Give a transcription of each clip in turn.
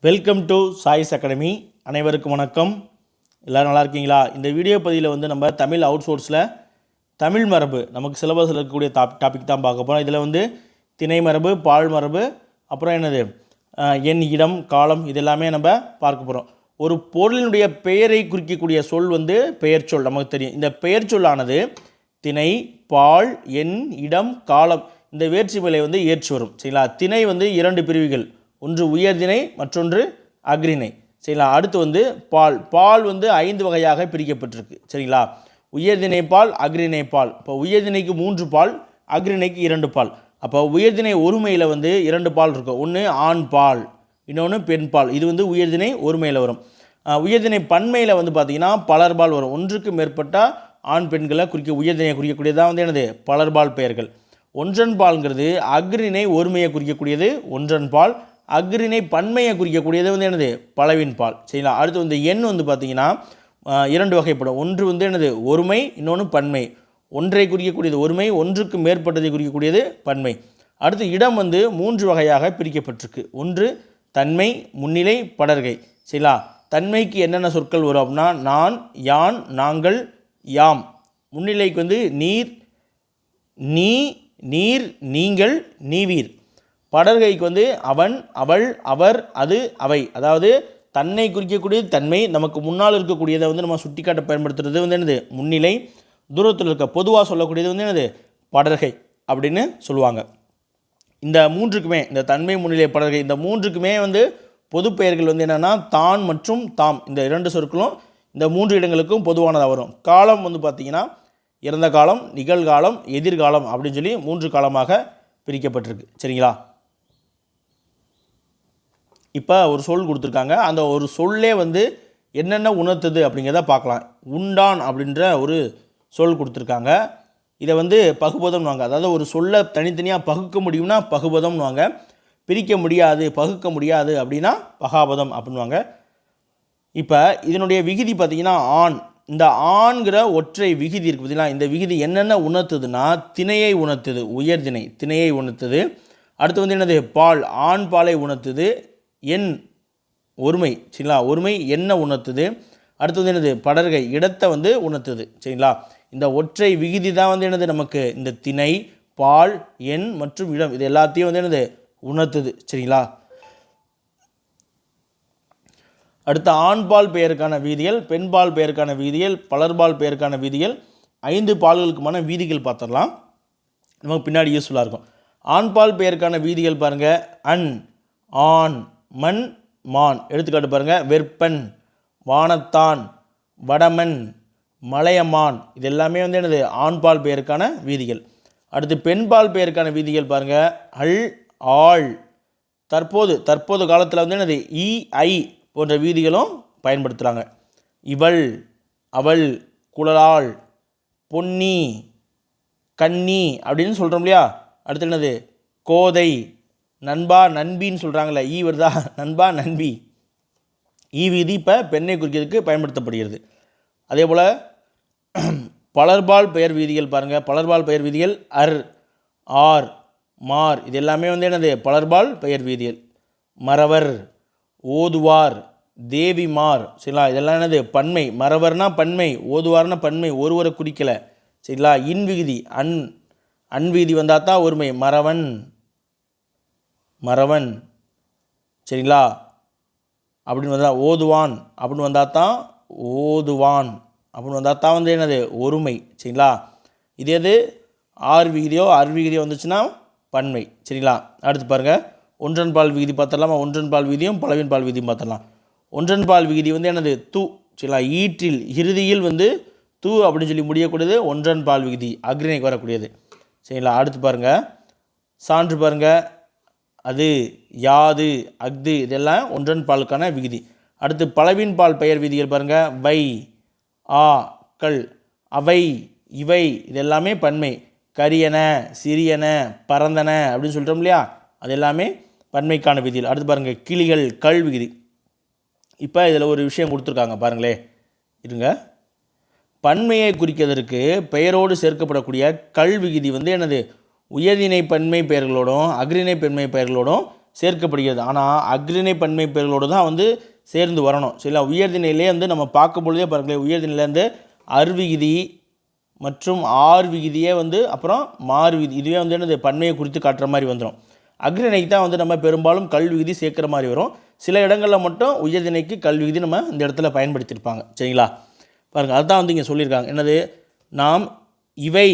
Welcome to choice academy. அனைவருக்கும் வணக்கம். எல்லோரும் நல்லா இருக்கீங்களா? இந்த வீடியோ பதிவில் வந்து நம்ம தமிழ் அவுட் சோர்ஸில் தமிழ் மரபு நமக்கு சிலபஸில் இருக்கக்கூடிய டாபிக் தான் பார்க்க போகிறோம். இதில் வந்து திணை மரபு, பால் மரபு, அப்புறம் என்னது எண், இடம், காலம், இது எல்லாமே நம்ம பார்க்க போகிறோம். ஒரு பொருளினுடைய பெயரை குறிக்கக்கூடிய சொல் வந்து பெயர் சொல். நமக்கு தெரியும், இந்த பெயர் சொல்லானது திணை, பால், எண், இடம், காலம் இந்த வேற்றுமையை வந்து ஏற்று வரும். சரிங்களா? திணை வந்து இரண்டு பிரிவுகள், ஒன்று உயர்திணை, மற்றொன்று அக்ரிணை. சரிங்களா? அடுத்து வந்து பால் வந்து 5 வகையாக பிரிக்கப்பட்டிருக்கு. சரிங்களா? உயர்திணை பால், அக்ரிணை பால். இப்போ உயர்திணைக்கு 3 பால், அக்ரிணைக்கு 2 பால். அப்போ உயர்திணை ஒருமையில் வந்து 2 பால் இருக்கும். ஒன்று ஆண் பால், இன்னொன்று பெண் பால். இது வந்து உயர்திணை ஒருமையில் வரும். உயர்திணை பன்மையில் வந்து பார்த்திங்கன்னா பலர்பால் வரும். ஒன்றுக்கு மேற்பட்ட ஆண் பெண்களை உயர்திணையை குறிக்கக்கூடியதான் வந்து என்னது பலர்பால் பெயர்கள். ஒன்றன் பால்ங்கிறது அக்ரிணை ஒருமையை குறிக்கக்கூடியது ஒன்றன் பால். அக்ரிணை பன்மையை குறிக்கக்கூடியது வந்து என்னது பலவின் பால். சரிங்களா? அடுத்து வந்து எண் வந்து பார்த்திங்கன்னா 2 வகைப்படும். ஒன்று வந்து என்னது ஒருமை, இன்னொன்று பன்மை. ஒன்றை குறிக்கக்கூடியது ஒருமை, ஒன்றுக்கு மேற்பட்டதை குறிக்கக்கூடியது பன்மை. அடுத்து இடம் வந்து 3 வகையாக பிரிக்கப்பட்டிருக்கு. ஒன்று தன்மை, முன்னிலை, படர்கை. சரிங்களா? தன்மைக்கு என்னென்ன சொற்கள் வரும் அப்படின்னா நான், யான், நாங்கள், யாம். முன்னிலைக்கு வந்து நீர், நீ, நீர், நீங்கள், நீவீர். படர்கைக்கு வந்து அவன், அவள், அவர், அது, அவை. அதாவது தன்னை குறிக்கக்கூடியது தன்மை, நமக்கு முன்னால் இருக்கக்கூடியதை வந்து நம்ம சுட்டிக்காட்ட பயன்படுத்துறது வந்து என்னது முன்னிலை. தூரத்தில் இருக்க பொதுவாக சொல்லக்கூடியது வந்து என்னது படர்கை அப்படின்னு சொல்லுவாங்க. இந்த 3க்குமே, இந்த தன்மை, முன்னிலை, படர்கை, இந்த 3க்குமே வந்து பொது பெயர்கள் வந்து என்னென்னா தான் மற்றும் தாம். இந்த 2 சொற்களும் இந்த 3 இடங்களுக்கும் பொதுவானதாக வரும். காலம் வந்து பார்த்திங்கன்னா இறந்த காலம், நிகழ்காலம், எதிர்காலம் அப்படின்னு சொல்லி 3 காலமாக பிரிக்கப்பட்டிருக்கு. சரிங்களா? இப்போ ஒரு சொல் கொடுத்துருக்காங்க. அந்த ஒரு சொல்லே வந்து என்னென்ன உணர்த்துது அப்படிங்கிறத பார்க்கலாம். உண்டான் அப்படின்ற ஒரு சொல் கொடுத்துருக்காங்க. இதை வந்து பகுபதம்னுவாங்க. அதாவது ஒரு சொல்லை தனித்தனியாக பகுக்க முடியும்னா பகுபதம்னுவாங்க. பிரிக்க முடியாது, பகுக்க முடியாது அப்படின்னா பகாபதம் அப்படின்வாங்க. இப்போ இதனுடைய விகுதி பார்த்திங்கன்னா ஆண். இந்த ஆண்கிற ஒற்றை விகுதி இருக்குது பார்த்திங்களா? இந்த விகுதி என்னென்ன உணர்த்துதுன்னா திணையை உணர்த்துது, உயர்திணை திணையை உணர்த்துது. அடுத்து வந்து என்னது பால், ஆண் பாலை உணர்த்துது. எண் ஒருமை. சரிங்களா? ஒருமை என்ன உணர்த்துது. அடுத்து வந்து என்னது படர்கை, இடத்தை வந்து உணர்த்துது. சரிங்களா? இந்த ஒற்றை விகுதி தான் வந்து என்னது நமக்கு இந்த திணை, பால், எண் மற்றும் இடம் இது எல்லாத்தையும் வந்து என்னது உணர்த்துது. சரிங்களா? அடுத்த ஆண்பால் பெயருக்கான வீதிகள், பெண்பால் பெயருக்கான வீதிகள், பலர்பால் பெயருக்கான வீதிகள், 5 பால்களுக்குமான வீதிகள் பார்த்துடலாம். நமக்கு பின்னாடி யூஸ்ஃபுல்லாக இருக்கும். ஆண்பால் பெயருக்கான வீதிகள் பாருங்கள். அன், ஆண், மண், மான். எடுத்துக்காட்டு பாருங்கள். வெற்பன், வானத்தான், வடமன், மலையமான். இது எல்லாமே வந்து என்னது ஆண்பால் பெயருக்கான வீதிகள். அடுத்து பெண்பால் பெயருக்கான வீதிகள் பாருங்கள். அல், ஆள். தற்போது காலத்தில் வந்து என்னது இ, ஐ போன்ற வீதிகளும் பயன்படுத்துகிறாங்க. இவள், அவள், குழலாள், பொன்னி, கன்னி அப்படின்னு சொல்கிறோம் இல்லையா? அடுத்து என்னது கோதை, நண்பா, நண்பின்னு சொல்கிறாங்களே, ஈ வருதா, நண்பா, நண்பி. ஈ வீதி இப்போ பெண்ணை குறிக்கிறதுக்கு பயன்படுத்தப்படுகிறது. அதே போல் பலர்பால் பெயர் வீதிகள் பாருங்கள். பலர்பால் பெயர் வீதிகள் அர், ஆர், மார். இது எல்லாமே வந்து என்னது பலர்பால் பெயர் வீதிகள். மறவர், ஓதுவார், தேவிமார். சரிங்களா? இதெல்லாம் என்னது பன்மை. மறவர்னா பன்மை, ஓதுவார்னா பன்மை, ஒருவரை குறிக்கலை. சரிங்களா? இன் விகுதி அன், அன் வீதி வந்தால் தான் ஒருமை. மறவன், மறவன். சரிங்களா? அப்படின்னு வந்தால் ஓதுவான் அப்படின்னு வந்தால் தான் ஓதுவான் அப்படின்னு வந்தால் தான் வந்து என்னது ஒருமை. சரிங்களா? இதே இது ஆர் விகுதியோ வந்துச்சுன்னா பன்மை. சரிங்களா? அடுத்து பாருங்கள். ஒன்றன் பால் விகுதி பார்த்துடலாமா? ஒன்றன் பால் விதியும் பலவின் பால் விதியும் பார்த்துடலாம். ஒன்றன் பால் விகுதி வந்து என்னது து. சரிங்களா? ஈற்றில் இறுதியில் வந்து து அப்படின்னு சொல்லி முடியக்கூடியது ஒன்றன் பால் விகுதி, அக்ரிணைக்கு வரக்கூடியது. சரிங்களா? அடுத்து பாருங்கள். சான்று பாருங்கள். அது, யாது, அஃது இதெல்லாம் ஒன்றன் பாலுக்கான விகுதி. அடுத்து பலவின் பால் பெயர் விதிகள் பாருங்கள். வை, ஆ, கள், அவை, இவை இதெல்லாமே பன்மை. கரியன, சிறியன, பரந்தன அப்படின்னு சொல்கிறோம் இல்லையா? அது எல்லாமே பன்மைக்கான விதிகள். அடுத்து பாருங்கள். கிளிகள், கள் விகுதி. இப்போ இதில் ஒரு விஷயம் கொடுத்துருக்காங்க பாருங்களே, இருங்க. பன்மையை குறிக்கிறதற்கு பெயரோடு சேர்க்கப்படக்கூடிய கல் விகுதி வந்து என்னது உயர்திணை பன்மை பெயர்களோடும் அக்ரிணை பெண்மை பெயர்களோடும் சேர்க்கப்படுகிறது. ஆனால் அக்ரிணை பன்மை பெயர்களோடு தான் வந்து சேர்ந்து வரணும். சரிங்களா? உயர்திணையிலே வந்து நம்ம பார்க்கும் பொழுதே பாருங்களேன், உயர்திணையிலேருந்து அர்விகுதி மற்றும் ஆர் விகுதியே வந்து அப்புறம் மாறு விகுதி, இதுவே வந்து என்னது பன்மையை குறித்து காட்டுற மாதிரி வந்துடும். அக்ரிணைக்கு தான் வந்து நம்ம பெரும்பாலும் கல் விகுதி சேர்க்குற மாதிரி வரும். சில இடங்களில் மட்டும் உயர்திணைக்கு கல் விகுதி நம்ம இந்த இடத்துல பயன்படுத்தியிருப்பாங்க. சரிங்களா? பாருங்கள், அதுதான் வந்து இங்கே சொல்லியிருக்காங்க. என்னது, நாம் இவை,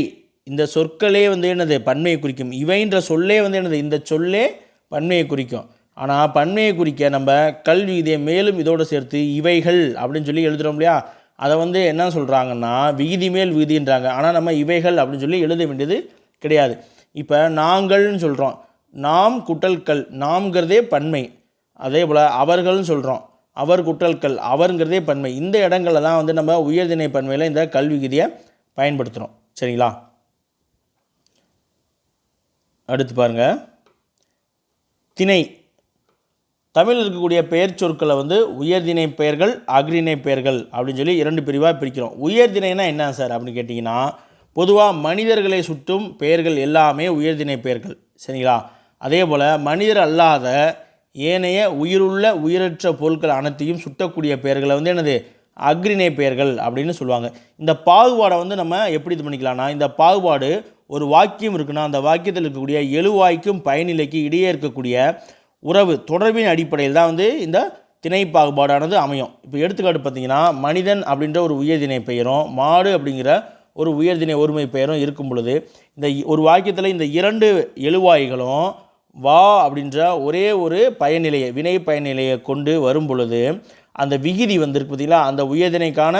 இந்த சொற்களே வந்து என்னது பன்மையை குறிக்கும். இவைன்ற சொல்லே வந்து என்னது, இந்த சொல்லே பன்மையை குறிக்கும். ஆனால் பன்மையை குறிக்க நம்ம கல் விகுதியை மேலும் இதோடு சேர்த்து இவைகள் அப்படின்னு சொல்லி எழுதுகிறோம் இல்லையா, அதை வந்து என்ன சொல்கிறாங்கன்னா விகுதி மேல் விகுதின்றாங்க. ஆனால் நம்ம இவைகள் அப்படின்னு சொல்லி எழுத வேண்டியது கிடையாது. இப்போ நாங்கள்னு சொல்கிறோம், நாம் குட்டல் கல், நாம்ங்கிறதே பன்மை. அதே போல் அவர்கள்னு சொல்கிறோம், அவர் குட்டல் கல், அவருங்கிறதே பன்மை. இந்த இடங்களில் தான் வந்து நம்ம உயர்திணை பன்மையில் இந்த கல் விகுதியை பயன்படுத்துகிறோம். சரிங்களா? அடுத்து பாருங்கள், திணை. தமிழில் இருக்கக்கூடிய பெயர் சொற்களை வந்து உயர்திணை பெயர்கள், அக்ரிணை பெயர்கள் அப்படின்னு சொல்லி 2 பிரிவாக பிரிக்கிறோம். உயர்திணைனா என்ன சார் அப்படின்னு கேட்டிங்கன்னா, பொதுவாக மனிதர்களை சுட்டும் பெயர்கள் எல்லாமே உயர்திணை பெயர்கள். சரிங்களா? அதே போல் மனிதர் அல்லாத ஏனைய உயிருள்ள உயிரற்ற பொருட்கள் அனைத்தையும் சுட்டக்கூடிய பெயர்களை வந்து என்னது அக்ரிணை பெயர்கள் அப்படின்னு சொல்லுவாங்க. இந்த பாகுபாடை வந்து நம்ம எப்படி இது பண்ணிக்கலாம்னா, இந்த பாகுபாடு ஒரு வாக்கியம் இருக்குன்னா அந்த வாக்கியத்தில் இருக்கக்கூடிய எழுவாய்க்கும் பயனிலைக்கு இடையே இருக்கக்கூடிய உறவு தொடர்பின் அடிப்படையில் தான் வந்து இந்த திணை பாகுபாடானது அமையும். இப்போ எடுத்துக்காட்டு பார்த்திங்கன்னா, மனிதன் அப்படின்ற ஒரு உயர்திணை பெயரும் மாடு அப்படிங்கிற ஒரு உயர்திணை ஒருமை பெயரும் இருக்கும் பொழுது இந்த ஒரு வாக்கியத்தில் இந்த 2 எழுவாய்களும் வா அப்படின்ற ஒரே ஒரு பயனிலையை, வினை பயனிலையை கொண்டு வரும் பொழுது அந்த விகுதி வந்திருக்கு பார்த்திங்களா, அந்த உயர்திணைக்கான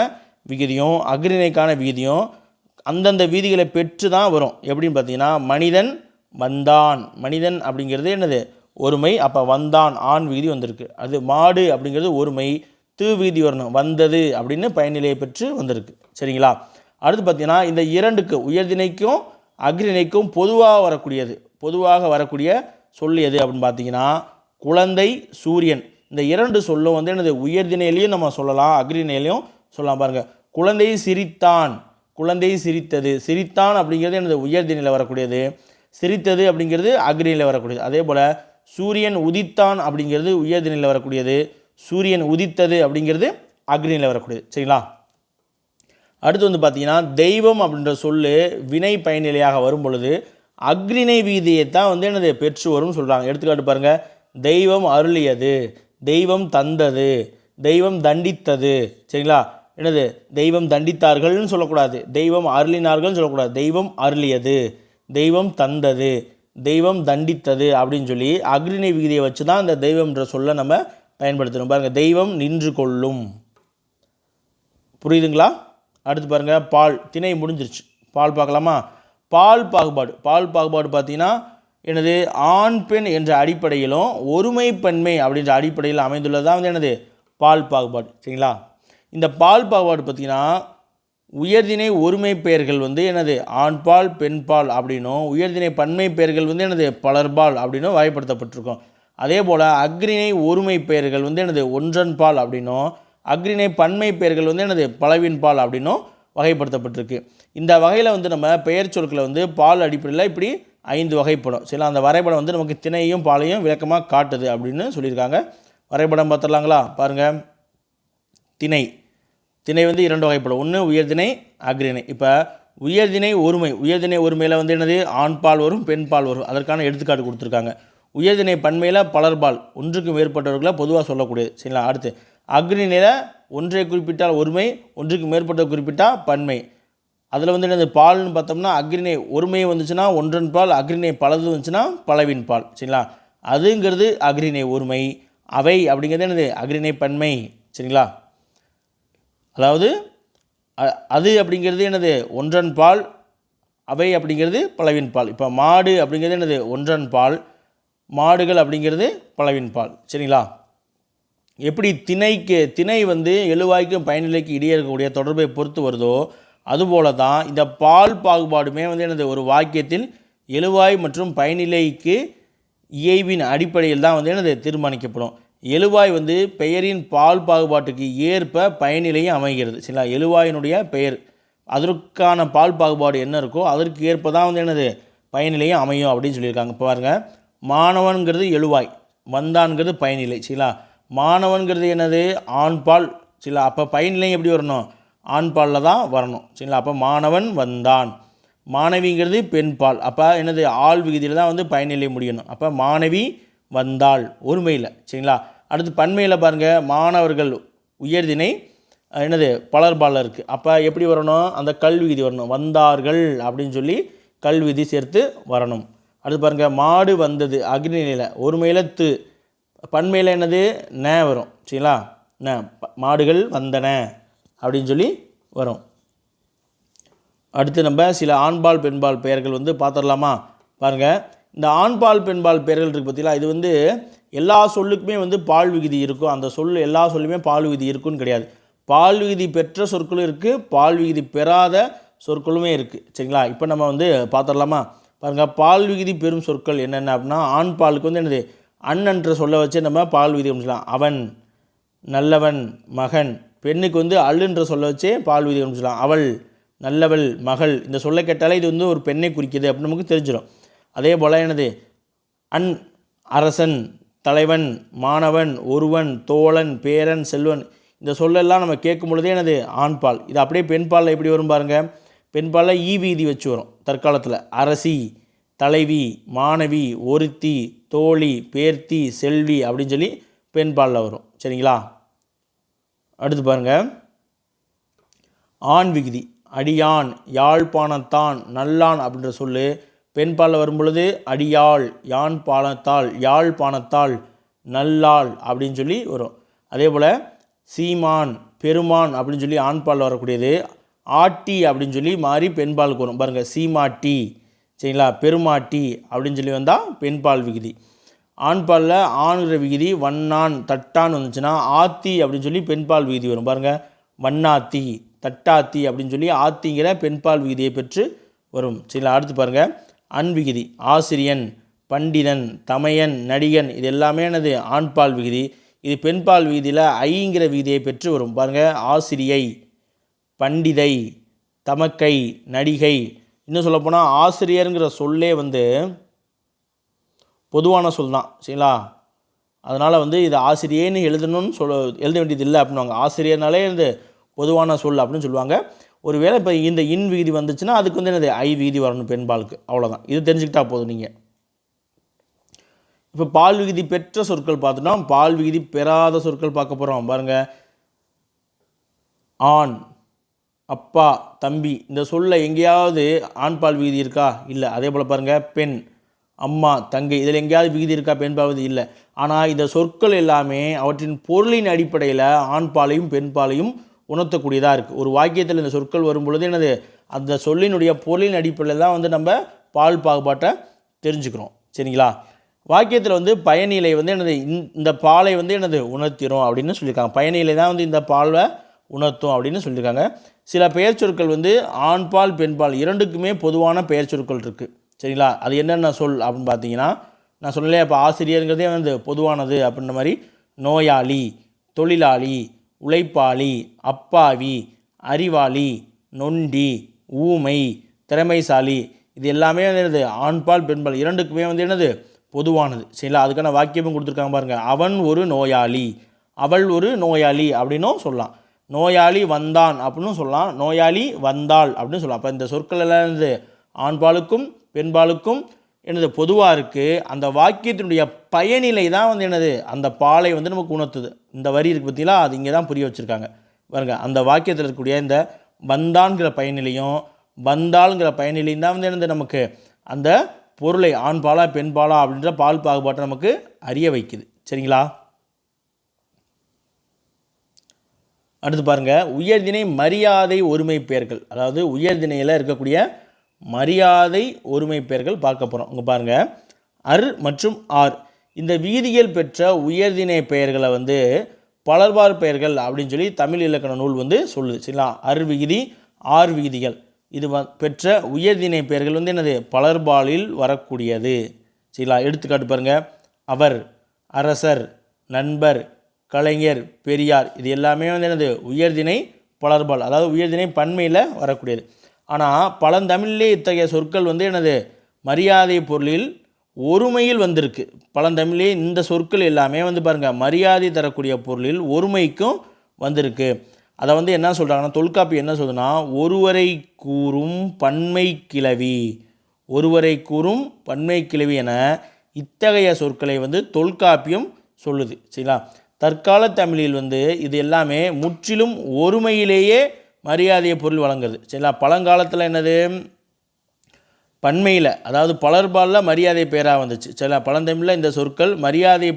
விகுதியும் அக்ரிணைக்கான விகுதியும் அந்தந்த விதிகளை பெற்று தான் வரும். எப்படின்னு பார்த்தீங்கன்னா, மனிதன் வந்தான், மனிதன் அப்படிங்கிறது என்னது ஒருமை, அப்போ வந்தான் ஆண் விகுதி வந்திருக்கு. அது மாடு அப்படிங்கிறது ஒருமை, தூ விகுதி வரணும், வந்தது அப்படின்னு பயனிலையை பெற்று வந்திருக்கு. சரிங்களா? அடுத்து பார்த்தீங்கன்னா, இந்த 2க்கு உயர்திணைக்கும் அக்ரிணைக்கும் பொதுவாக வரக்கூடிய சொல் எது அப்படின்னு பார்த்தீங்கன்னா, குழந்தை, சூரியன். இந்த 2 சொல்லும் வந்து என்னது உயர்திணையிலையும் நம்ம சொல்லலாம், அக்ரிணையிலையும் சொல்லலாம். பாருங்கள், குழந்தை சிரித்தான், குழந்தை சிரித்தது. சிரித்தான் அப்படிங்கிறது என்னது உயர்திணையில் வரக்கூடியது, சிரித்தது அப்படிங்கிறது அக்ரிணையில் வரக்கூடியது. அதே போல் சூரியன் உதித்தான் அப்படிங்கிறது உயர்திணையில் வரக்கூடியது, சூரியன் உதித்தது அப்படிங்கிறது அக்னியில் வரக்கூடியது. சரிங்களா? அடுத்து வந்து பார்த்தீங்கன்னா, தெய்வம் அப்படின்ற சொல்லு வினை பயனிலையாக வரும் பொழுது அக்னிணை வீதியை தான் வந்து என்னது பெற்று வரும்னு சொல்கிறாங்க. எடுத்துக்காட்டு பாருங்கள், தெய்வம் அருளியது, தெய்வம் தந்தது, தெய்வம் தண்டித்தது. சரிங்களா? என்னது தெய்வம் தண்டித்தார்கள்னு சொல்லக்கூடாது, தெய்வம் அருளினார்கள்னு சொல்லக்கூடாது, தெய்வம் அருளியது, தெய்வம் தந்தது, தெய்வம் தண்டித்தது அப்படின்னு சொல்லி அக்னிணை விகுதியை வச்சு தான் இந்த தெய்வம்ன்ற சொல்ல நம்ம பயன்படுத்தணும். பாருங்கள், தெய்வம் நின்று கொள்ளும். புரியுதுங்களா? அடுத்து பாருங்கள், பால். திணை முடிஞ்சிருச்சு, பால் பார்க்கலாமா? பால் பாகுபாடு பார்த்தீங்கன்னா என்னது ஆண் பெண் என்ற அடிப்படையிலும் ஒருமை பன்மை அப்படின்ற அடிப்படையில் அமைந்துள்ளது தான் வந்து என்னது பால் பாகுபாடு. சரிங்களா? இந்த பால் பாகுபாடு பார்த்தீங்கன்னா உயர்திணை ஒருமை பெயர்கள் வந்து என்னது ஆண்பால் பெண்பால் அப்படின்னும், உயர்திணை பன்மை பெயர்கள் வந்து என்னது பலர்பால் அப்படின்னும் வகைப்படுத்தப்பட்டிருக்கும். அதே போல் அக்ரிணை ஒருமை பெயர்கள் வந்து என்னது ஒன்றன்பால் அப்படின்னும், அக்ரிணை பன்மை பெயர்கள் வந்து என்னது பலவின்பால் அப்படின்னும் வகைப்படுத்தப்பட்டிருக்கு. இந்த வகையில் வந்து நம்ம பெயர் சொற்களை வந்து பால் அடிப்படையில் இப்படி 5 வகைப்படும். சரி, அந்த வரைபடம் வந்து நமக்கு திணையும் பாலையும் விளக்கமாக காட்டுது அப்படின்னு சொல்லியிருக்காங்க. வரைபடம் பார்த்துடலாங்களா? பாருங்கள், திணை வந்து 2 வகைப்படும். ஒன்று உயர்திணை, அக்ரிணை. இப்போ உயர்திணை ஒருமையில் வந்து என்னது ஆண்பால் வரும், பெண்பால் வரும். அதற்கான எடுத்துக்காட்டு கொடுத்துருக்காங்க. உயர்திணை பன்மையில் பலர்பால், ஒன்றுக்கு மேற்பட்டவர்களை பொதுவாக சொல்லக்கூடியது. சரிங்களா? அடுத்து அக்ரிணையில் ஒன்றை குறிப்பிட்டால் ஒருமை, ஒன்றுக்கு மேற்பட்ட குறிப்பிட்டால் பன்மை. அதில் வந்து என்னது பால்னு பார்த்தோம்னா அக்ரிணை ஒருமை வந்துச்சுன்னா ஒன்றன் பால், அக்ரிணை பலது வந்துச்சுன்னா பலவின் பால். சரிங்களா? அதுங்கிறது அக்ரிணை ஒருமை, அவை அப்படிங்கிறது என்னது அக்ரிணை பன்மை. சரிங்களா? அதாவது அது அப்படிங்கிறது என்னது ஒன்றன் பால், அவை அப்படிங்கிறது பலவின் பால். இப்போ மாடு அப்படிங்கிறது என்னது ஒன்றன் பால், மாடுகள் அப்படிங்கிறது பலவின் பால். சரிங்களா? எப்படி திணை வந்து எழுவாய்க்கும் பயனிலைக்கு இடையே இருக்கக்கூடிய தொடர்பை பொறுத்து வருதோ அதுபோல தான் இந்த பால் பாகுபாடுமே வந்து என்னது ஒரு வாக்கியத்தில் எழுவாய் மற்றும் பயனிலைக்கு இயைவின் அடிப்படையில் தான் வந்து என்னது தீர்மானிக்கப்படும். எழுவாய் வந்து பெயரின் பால் பாகுபாட்டுக்கு ஏற்ப பயனிலையும் அமைகிறது. சரிங்களா? எழுவாயினுடைய பெயர் அதற்கான பால் பாகுபாடு என்ன இருக்கோ அதற்கு ஏற்ப தான் வந்து என்னது பயனிலையும் அமையும் அப்படின்னு சொல்லியிருக்காங்க. இப்போ பாருங்கள், மாணவன்கிறது எழுவாய், வந்தான்கிறது பயனிலை சரிங்களா. மாணவன்கிறது என்னது ஆண்பால் சரிங்களா. அப்போ பயனிலை எப்படி வரணும், ஆண்பாலில் தான் வரணும் சரிங்களா. அப்போ மாணவன் வந்தான். மாணவிங்கிறது பெண்பால், அப்போ என்னது ஆள் விகுதியில் தான் வந்து பயனிலை முடியணும். அப்போ மாணவி வந்தாள் ஒருமையில் சரிங்களா. அடுத்து பன்மையில் பாருங்கள், மாணவர்கள் உயர்திணை என்னது பலர்பாலில் இருக்குது. அப்போ எப்படி வரணும், அந்த கல் விகுதி வரணும், வந்தார்கள் அப்படின்னு சொல்லி கல் விகுதி சேர்த்து வரணும். அடுத்து பாருங்கள், மாடு வந்தது அக்னிநிலையில் ஒருமையில் பன்மையில் என்னது ந வரும் சரிங்களா. மாடுகள் வந்தன அப்படின்னு சொல்லி வரும். அடுத்து நம்ம சில ஆண்பால் பெண்பால் பெயர்கள் வந்து பார்த்துடலாமா. பாருங்கள், இந்த ஆண்பால் பெண்பால் பெயர்கள் இருக்குது பார்த்தீங்களா, இது வந்து எல்லா சொல்லுக்குமே வந்து பால் விகுதி இருக்கும். அந்த சொல் எல்லா சொல்லுமே பால் விகுதி இருக்குன்னு கிடையாது. பால் விகுதி பெற்ற சொற்களும் இருக்குது, பால் விகுதி பெறாத சொற்களுமே இருக்குது சரிங்களா. இப்போ நம்ம வந்து பார்த்துடலாமா. பாருங்கள், பால் விகுதி பெறும் சொற்கள் என்னென்ன அப்படின்னா, ஆண் பாலுக்கு வந்து என்னது அண்ணன்ற சொல்ல வச்சு நம்ம பால் விகுதி முடிச்சலாம். அவன், நல்லவன், மகன். பெண்ணுக்கு வந்து அள்ளுன்ற சொல்ல வச்சே பால் விகுதி முடிச்சலாம். அவள், நல்லவள், மகள். இந்த சொல்லை கேட்டாலே இது வந்து ஒரு பெண்ணை குறிக்குது அப்படின்னு நமக்கு தெரிஞ்சிடும். அதே போல் என்னது அன், அரசன், தலைவன், மாணவன், ஒருவன், தோழன், பேரன், செல்வன். இந்த சொல்லெல்லாம் நம்ம கேட்கும் பொழுதே என்னது ஆண்பால். இது அப்படியே பெண்பாலில் எப்படி வரும் பாருங்கள். பெண்பாலில் ஈ விகுதி வச்சு வரும் தற்காலத்தில். அரசி, தலைவி, மாணவி, ஒருத்தி, தோழி, பேர்த்தி, செல்வி அப்படின்னு சொல்லி பெண்பாலில் வரும் சரிங்களா. அடுத்து பாருங்கள், ஆண் விகுதி அடியான், யாழ்ப்பாணத்தான், நல்லான் அப்படின்ற சொல்லு பெண்பாலில் வரும் பொழுது அடியாள், யான் பாலத்தாள், யாழ்ப்பாணத்தாள், நல்லாள் அப்படின்னு சொல்லி வரும். அதே போல் சீமான், பெருமான் அப்படின்னு சொல்லி ஆண்பாலில் வரக்கூடியது ஆட்டி அப்படின்னு சொல்லி மாறி பெண்பாலுக்கு வரும். பாருங்கள், சீமாட்டி சரிங்களா, பெருமாட்டி அப்படின்னு சொல்லி வந்தால் பெண்பால் விகுதி. ஆண்பாலில் ஆணுகிற விகுதி வண்ணான், தட்டான் வந்துச்சுன்னா ஆத்தி அப்படின்னு சொல்லி பெண்பால் விகுதி வரும். பாருங்கள், வண்ணாத்தி, தட்டாத்தி அப்படின்னு சொல்லி ஆத்திங்கிற பெண்பால் விகுதியை பெற்று வரும் சரிங்களா. அடுத்து பாருங்கள், அன் விகுதி ஆசிரியன், பண்டிதன், தமையன், நடிகன். இது எல்லாமே என்னது ஆண்பால் விகுதி. இது பெண்பால் விகுதியில் ஐங்கிற விகுதியை பெற்று வரும். பாருங்கள், ஆசிரியை, பண்டிதை, தமக்கை, நடிகை. இன்னும் சொல்லப்போனால் ஆசிரியருங்கிற சொல்லே வந்து பொதுவான சொல் தான் சரிங்களா. அதனால் வந்து இது ஆசிரியன்னு எழுதணும்னு எழுத வேண்டியது இல்லை அப்படின்வாங்க. ஆசிரியர்னாலே இது பொதுவான சொல் அப்படின்னு சொல்லுவாங்க. ஒரு வேளை இப்போ இந்த இன் விகுதி வந்துச்சுன்னா அதுக்கு வந்து என்னது ஐ விகுதி வரணும் பெண்பாலுக்கு. அவ்வளோதான், இது தெரிஞ்சுக்கிட்டா போதும் நீங்கள். இப்போ பால் விகுதி பெற்ற சொற்கள் பார்த்துட்டோம், பால் விகுதி பெறாத சொற்கள் பார்க்க போகிறோம். பாருங்கள், ஆண், அப்பா, தம்பி. இந்த சொல்ல எங்கேயாவது ஆண்பால் விகுதி இருக்கா, இல்லை. அதே போல் பாருங்கள், பெண், அம்மா, தங்கை. இதில் எங்கேயாவது விகுதி இருக்கா, பெண்பால் விகுதி இல்லை. ஆனால் இந்த சொற்கள் எல்லாமே அவற்றின் பொருளின் அடிப்படையில் ஆண்பாலையும் பெண்பாலையும் உணர்த்தக்கூடியதாக இருக்குது. ஒரு வாக்கியத்தில் இந்த சொற்கள் வரும் பொழுது என்னது அந்த சொல்லினுடைய பொருளின் அடிப்படையில் தான் வந்து நம்ம பால் பாகுபாட்டை தெரிஞ்சுக்கிறோம் சரிங்களா. வாக்கியத்தில் வந்து பயனிலை வந்து என்னது இந்த பாலை வந்து என்னது உணர்த்திடும் அப்படின்னு சொல்லியிருக்காங்க. பயனிலை தான் வந்து இந்த பாலை உணர்த்தும் அப்படின்னு சொல்லியிருக்காங்க. சில பெயர் சொற்கள் வந்து ஆண்பால் பெண்பால் இரண்டுக்குமே பொதுவான பெயர் சொற்கள் இருக்குது சரிங்களா. அது என்னென்ன சொல் அப்படின்னு பார்த்தீங்கன்னா, நான் சொன்னேன் இப்போ ஆசிரியருங்கிறதே வந்து பொதுவானது அப்படின்ற மாதிரி நோயாளி, தொழிலாளி, உழைப்பாளி, அப்பாவி, அறிவாளி, நொண்டி, ஊமை, திறமைசாலி. இது எல்லாமே என்னது ஆண்பால் பெண்பால் இரண்டுக்குமே வந்து என்னது பொதுவானது சரிங்களா. அதுக்கான வாக்கியமும் கொடுத்துருக்காங்க பாருங்கள். அவன் ஒரு நோயாளி, அவள் ஒரு நோயாளி அப்படின்னும் சொல்லலாம். நோயாளி வந்தான் அப்படின்னு சொல்லலாம், நோயாளி வந்தாள் அப்படின்னு சொல்லலாம். அப்போ இந்த சொற்கள் எல்லாம் என்னது ஆண்பாலுக்கும் பெண்பாலுக்கும் என்னது பொதுவாக இருக்குது. அந்த வாக்கியத்தினுடைய பயனிலை தான் வந்து என்னது அந்த பாலை வந்து நமக்கு உணர்த்துது. இந்த வரி இருக்குது பார்த்தீங்களா, அது இங்கே தான் புரிய வச்சுருக்காங்க பாருங்கள். அந்த வாக்கியத்தில் இருக்கக்கூடிய இந்த வந்தான்கிற பயனிலையும் வந்தாளுங்கிற பயனிலையும் தான் வந்து என்னது நமக்கு அந்த பொருளை ஆண்பாலா பெண்பாலா அப்படின்ற பால் பாகுபாட்டை நமக்கு அறிய வைக்குது சரிங்களா. அடுத்து பாருங்கள், உயர்திணை மரியாதை ஒருமை பெயர்கள். அதாவது உயர்திணையில் இருக்கக்கூடிய மரியாதை ஒருமை பெயர்கள் பார்க்க போகிறோம். இங்கே பாருங்கள், அர் மற்றும் ஆர். இந்த வீதிகள் பெற்ற உயர்திணை பெயர்களை வந்து பலர்பால் பெயர்கள் அப்படின்னு சொல்லி தமிழ் இலக்கண நூல் வந்து சொல்லுது சரிங்களா. அர் விகுதி, ஆர் விகுதிகள் இது பெற்ற உயர்திணை பெயர்கள் வந்து என்னது பலர்பாலில் வரக்கூடியது சரிங்களா. எடுத்துக்காட்டு பாருங்கள், அவர், அரசர், நண்பர், கலைஞர், பெரியார். இது எல்லாமே வந்து என்னது உயர்திணை பலர்பால், அதாவது உயர்திணை பன்மையில் வரக்கூடியது. ஆனால் பழந்தமிழிலே இத்தகைய சொற்கள் வந்து என்னது மரியாதை பொருளில் ஒருமையில் வந்திருக்கு. பழந்தமிழே இந்த சொற்கள் எல்லாமே வந்து பாருங்கள் மரியாதை தரக்கூடிய பொருளில் ஒருமைக்கும் வந்திருக்கு. அதை வந்து என்ன சொல்கிறாங்கன்னா, தொல்காப்பியம் என்ன சொல்லுதுன்னா, ஒருவரை கூறும் பன்மை கிளவி, ஒருவரை கூறும் பன்மை கிளவி என இத்தகைய சொற்களை வந்து தொல்காப்பியம் சொல்லுது. சரிங்களா? தற்கால தமிழில் வந்து இது எல்லாமே முற்றிலும் ஒருமையிலேயே மரியாதையை பொருள் வழங்குறது. சரிங்களா? பழங்காலத்தில் என்னது பன்மையில், அதாவது பலர்பாலில் மரியாதை பேராக வந்துச்சு. சரிங்களா? பழந்தமிழில் இந்த சொற்கள் மரியாதை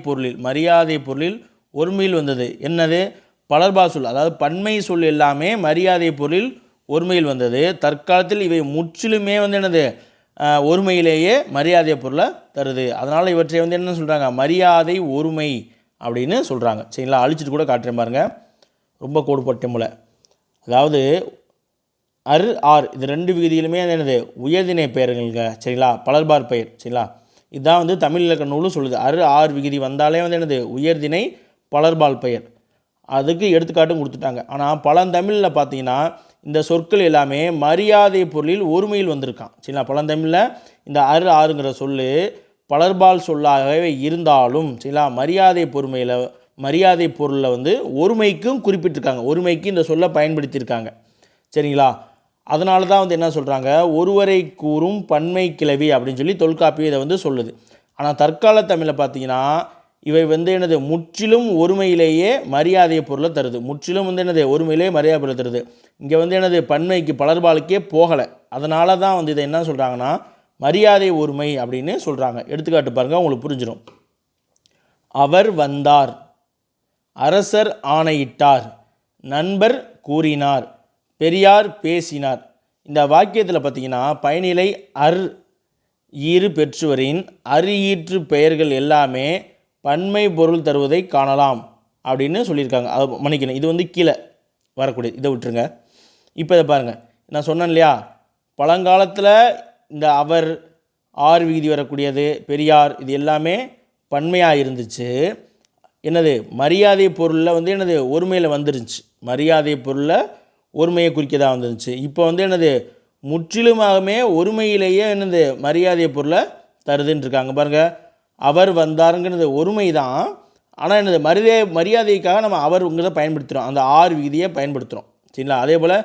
பொருளில் ஒருமையில் வந்தது. என்னது? பலர்பால் சொல், அதாவது பன்மை சொல் எல்லாமே மரியாதை பொருளில் ஒருமையில் வந்தது. தற்காலத்தில் இவை முற்றிலுமே வந்து என்னது ஒருமையிலேயே மரியாதை பொருளை தருது. அதனால் இவற்றை வந்து என்ன சொல்கிறாங்க, மரியாதை ஒருமை அப்படின்னு சொல்கிறாங்க. சரிங்களா? அழிச்சிட்டு கூட காட்டுறேன் பாருங்க, ரொம்ப கோடுபட்ட முலை. அதாவது ஆர் இது ரெண்டு விகுதியிலுமே என்னது உயர்திணை பெயர்களுங்க. சரிங்களா? பலர்பார் பெயர். சரிங்களா? இதுதான் வந்து தமிழ் இலக்கண நூலும் சொல்லுது. ஆர் விகுதி வந்தாலே வந்து என்னது உயர்திணை பலர்பால் பெயர். அதுக்கு எடுத்துக்காட்டும் கொடுத்துட்டாங்க. ஆனால் பழந்தமிழில் பார்த்தீங்கன்னா இந்த சொற்கள் எல்லாமே மரியாதை பொருளில் ஒருமையில் வந்திருக்கான். சரிங்களா? பழந்தமிழில் இந்த ஆறுங்கிற சொல்லு பலர்பால் சொல்லாகவே இருந்தாலும் சரிங்களா, மரியாதை பொருளில் வந்து ஒருமைக்கும் குறிப்பிட்டிருக்காங்க. ஒருமைக்கு இந்த சொல்லை பயன்படுத்தியிருக்காங்க. சரிங்களா? அதனால தான் வந்து என்ன சொல்கிறாங்க, ஒருவரை கூறும் பன்மை கிளவி அப்படின்னு சொல்லி தொல்காப்பியம் இதை வந்து சொல்லுது. ஆனால் தற்கால தமிழில் பார்த்தீங்கன்னா இவை வந்து என்னது முற்றிலும் ஒருமையிலேயே மரியாதை பொருளை தருது. முற்றிலும் வந்து என்னது ஒருமையிலேயே மரியாதை பொருளை தருது. இங்கே வந்து என்னது பன்மைக்கு பலர்பாலுக்கே போகலை. அதனால தான் வந்து இதை என்ன சொல்கிறாங்கன்னா மரியாதை ஒருமை அப்படின்னு சொல்கிறாங்க. எடுத்துக்காட்டு பாருங்கள், உங்களுக்கு புரிஞ்சிடும். அவர் வந்தார், அரசர் ஆணையிட்டார், நண்பர் கூறினார், பெரியார் பேசினார். இந்த வாக்கியத்தில் பார்த்தீங்கன்னா பயனிலை ஈறு பெற்றுவரின் ஈற்று பெயர்கள் எல்லாமே பன்மை பொருள் தருவதை காணலாம் அப்படின்னு சொல்லியிருக்காங்க. அது மன்னிக்கணும், இது வந்து கீழே வரக்கூடியது, இதை விட்டுருங்க. இப்போ இதை பாருங்கள், நான் சொன்னேன் இல்லையா, பழங்காலத்தில் இந்த அவர் விகுதி வரக்கூடியது, பெரியார், இது எல்லாமே பன்மையாக இருந்துச்சு. என்னது மரியாதை பொருளில் வந்து என்னது ஒருமையில் வந்துருந்துச்சு. மரியாதை பொருளில் ஒருமையை குறிக்கதாக வந்துருந்துச்சு. இப்போ வந்து என்னது முற்றிலுமாகவே ஒருமையிலேயே என்னது மரியாதை பொருளை தருதுன்னு இருக்காங்க. பாருங்கள், அவர் வந்தாருங்கிறது ஒருமை தான். ஆனால் என்னது மரியாதைக்காக நம்ம அவருங்கிறத பயன்படுத்துகிறோம், அந்த விகுதியை பயன்படுத்துகிறோம். சரிங்களா? அதே போல்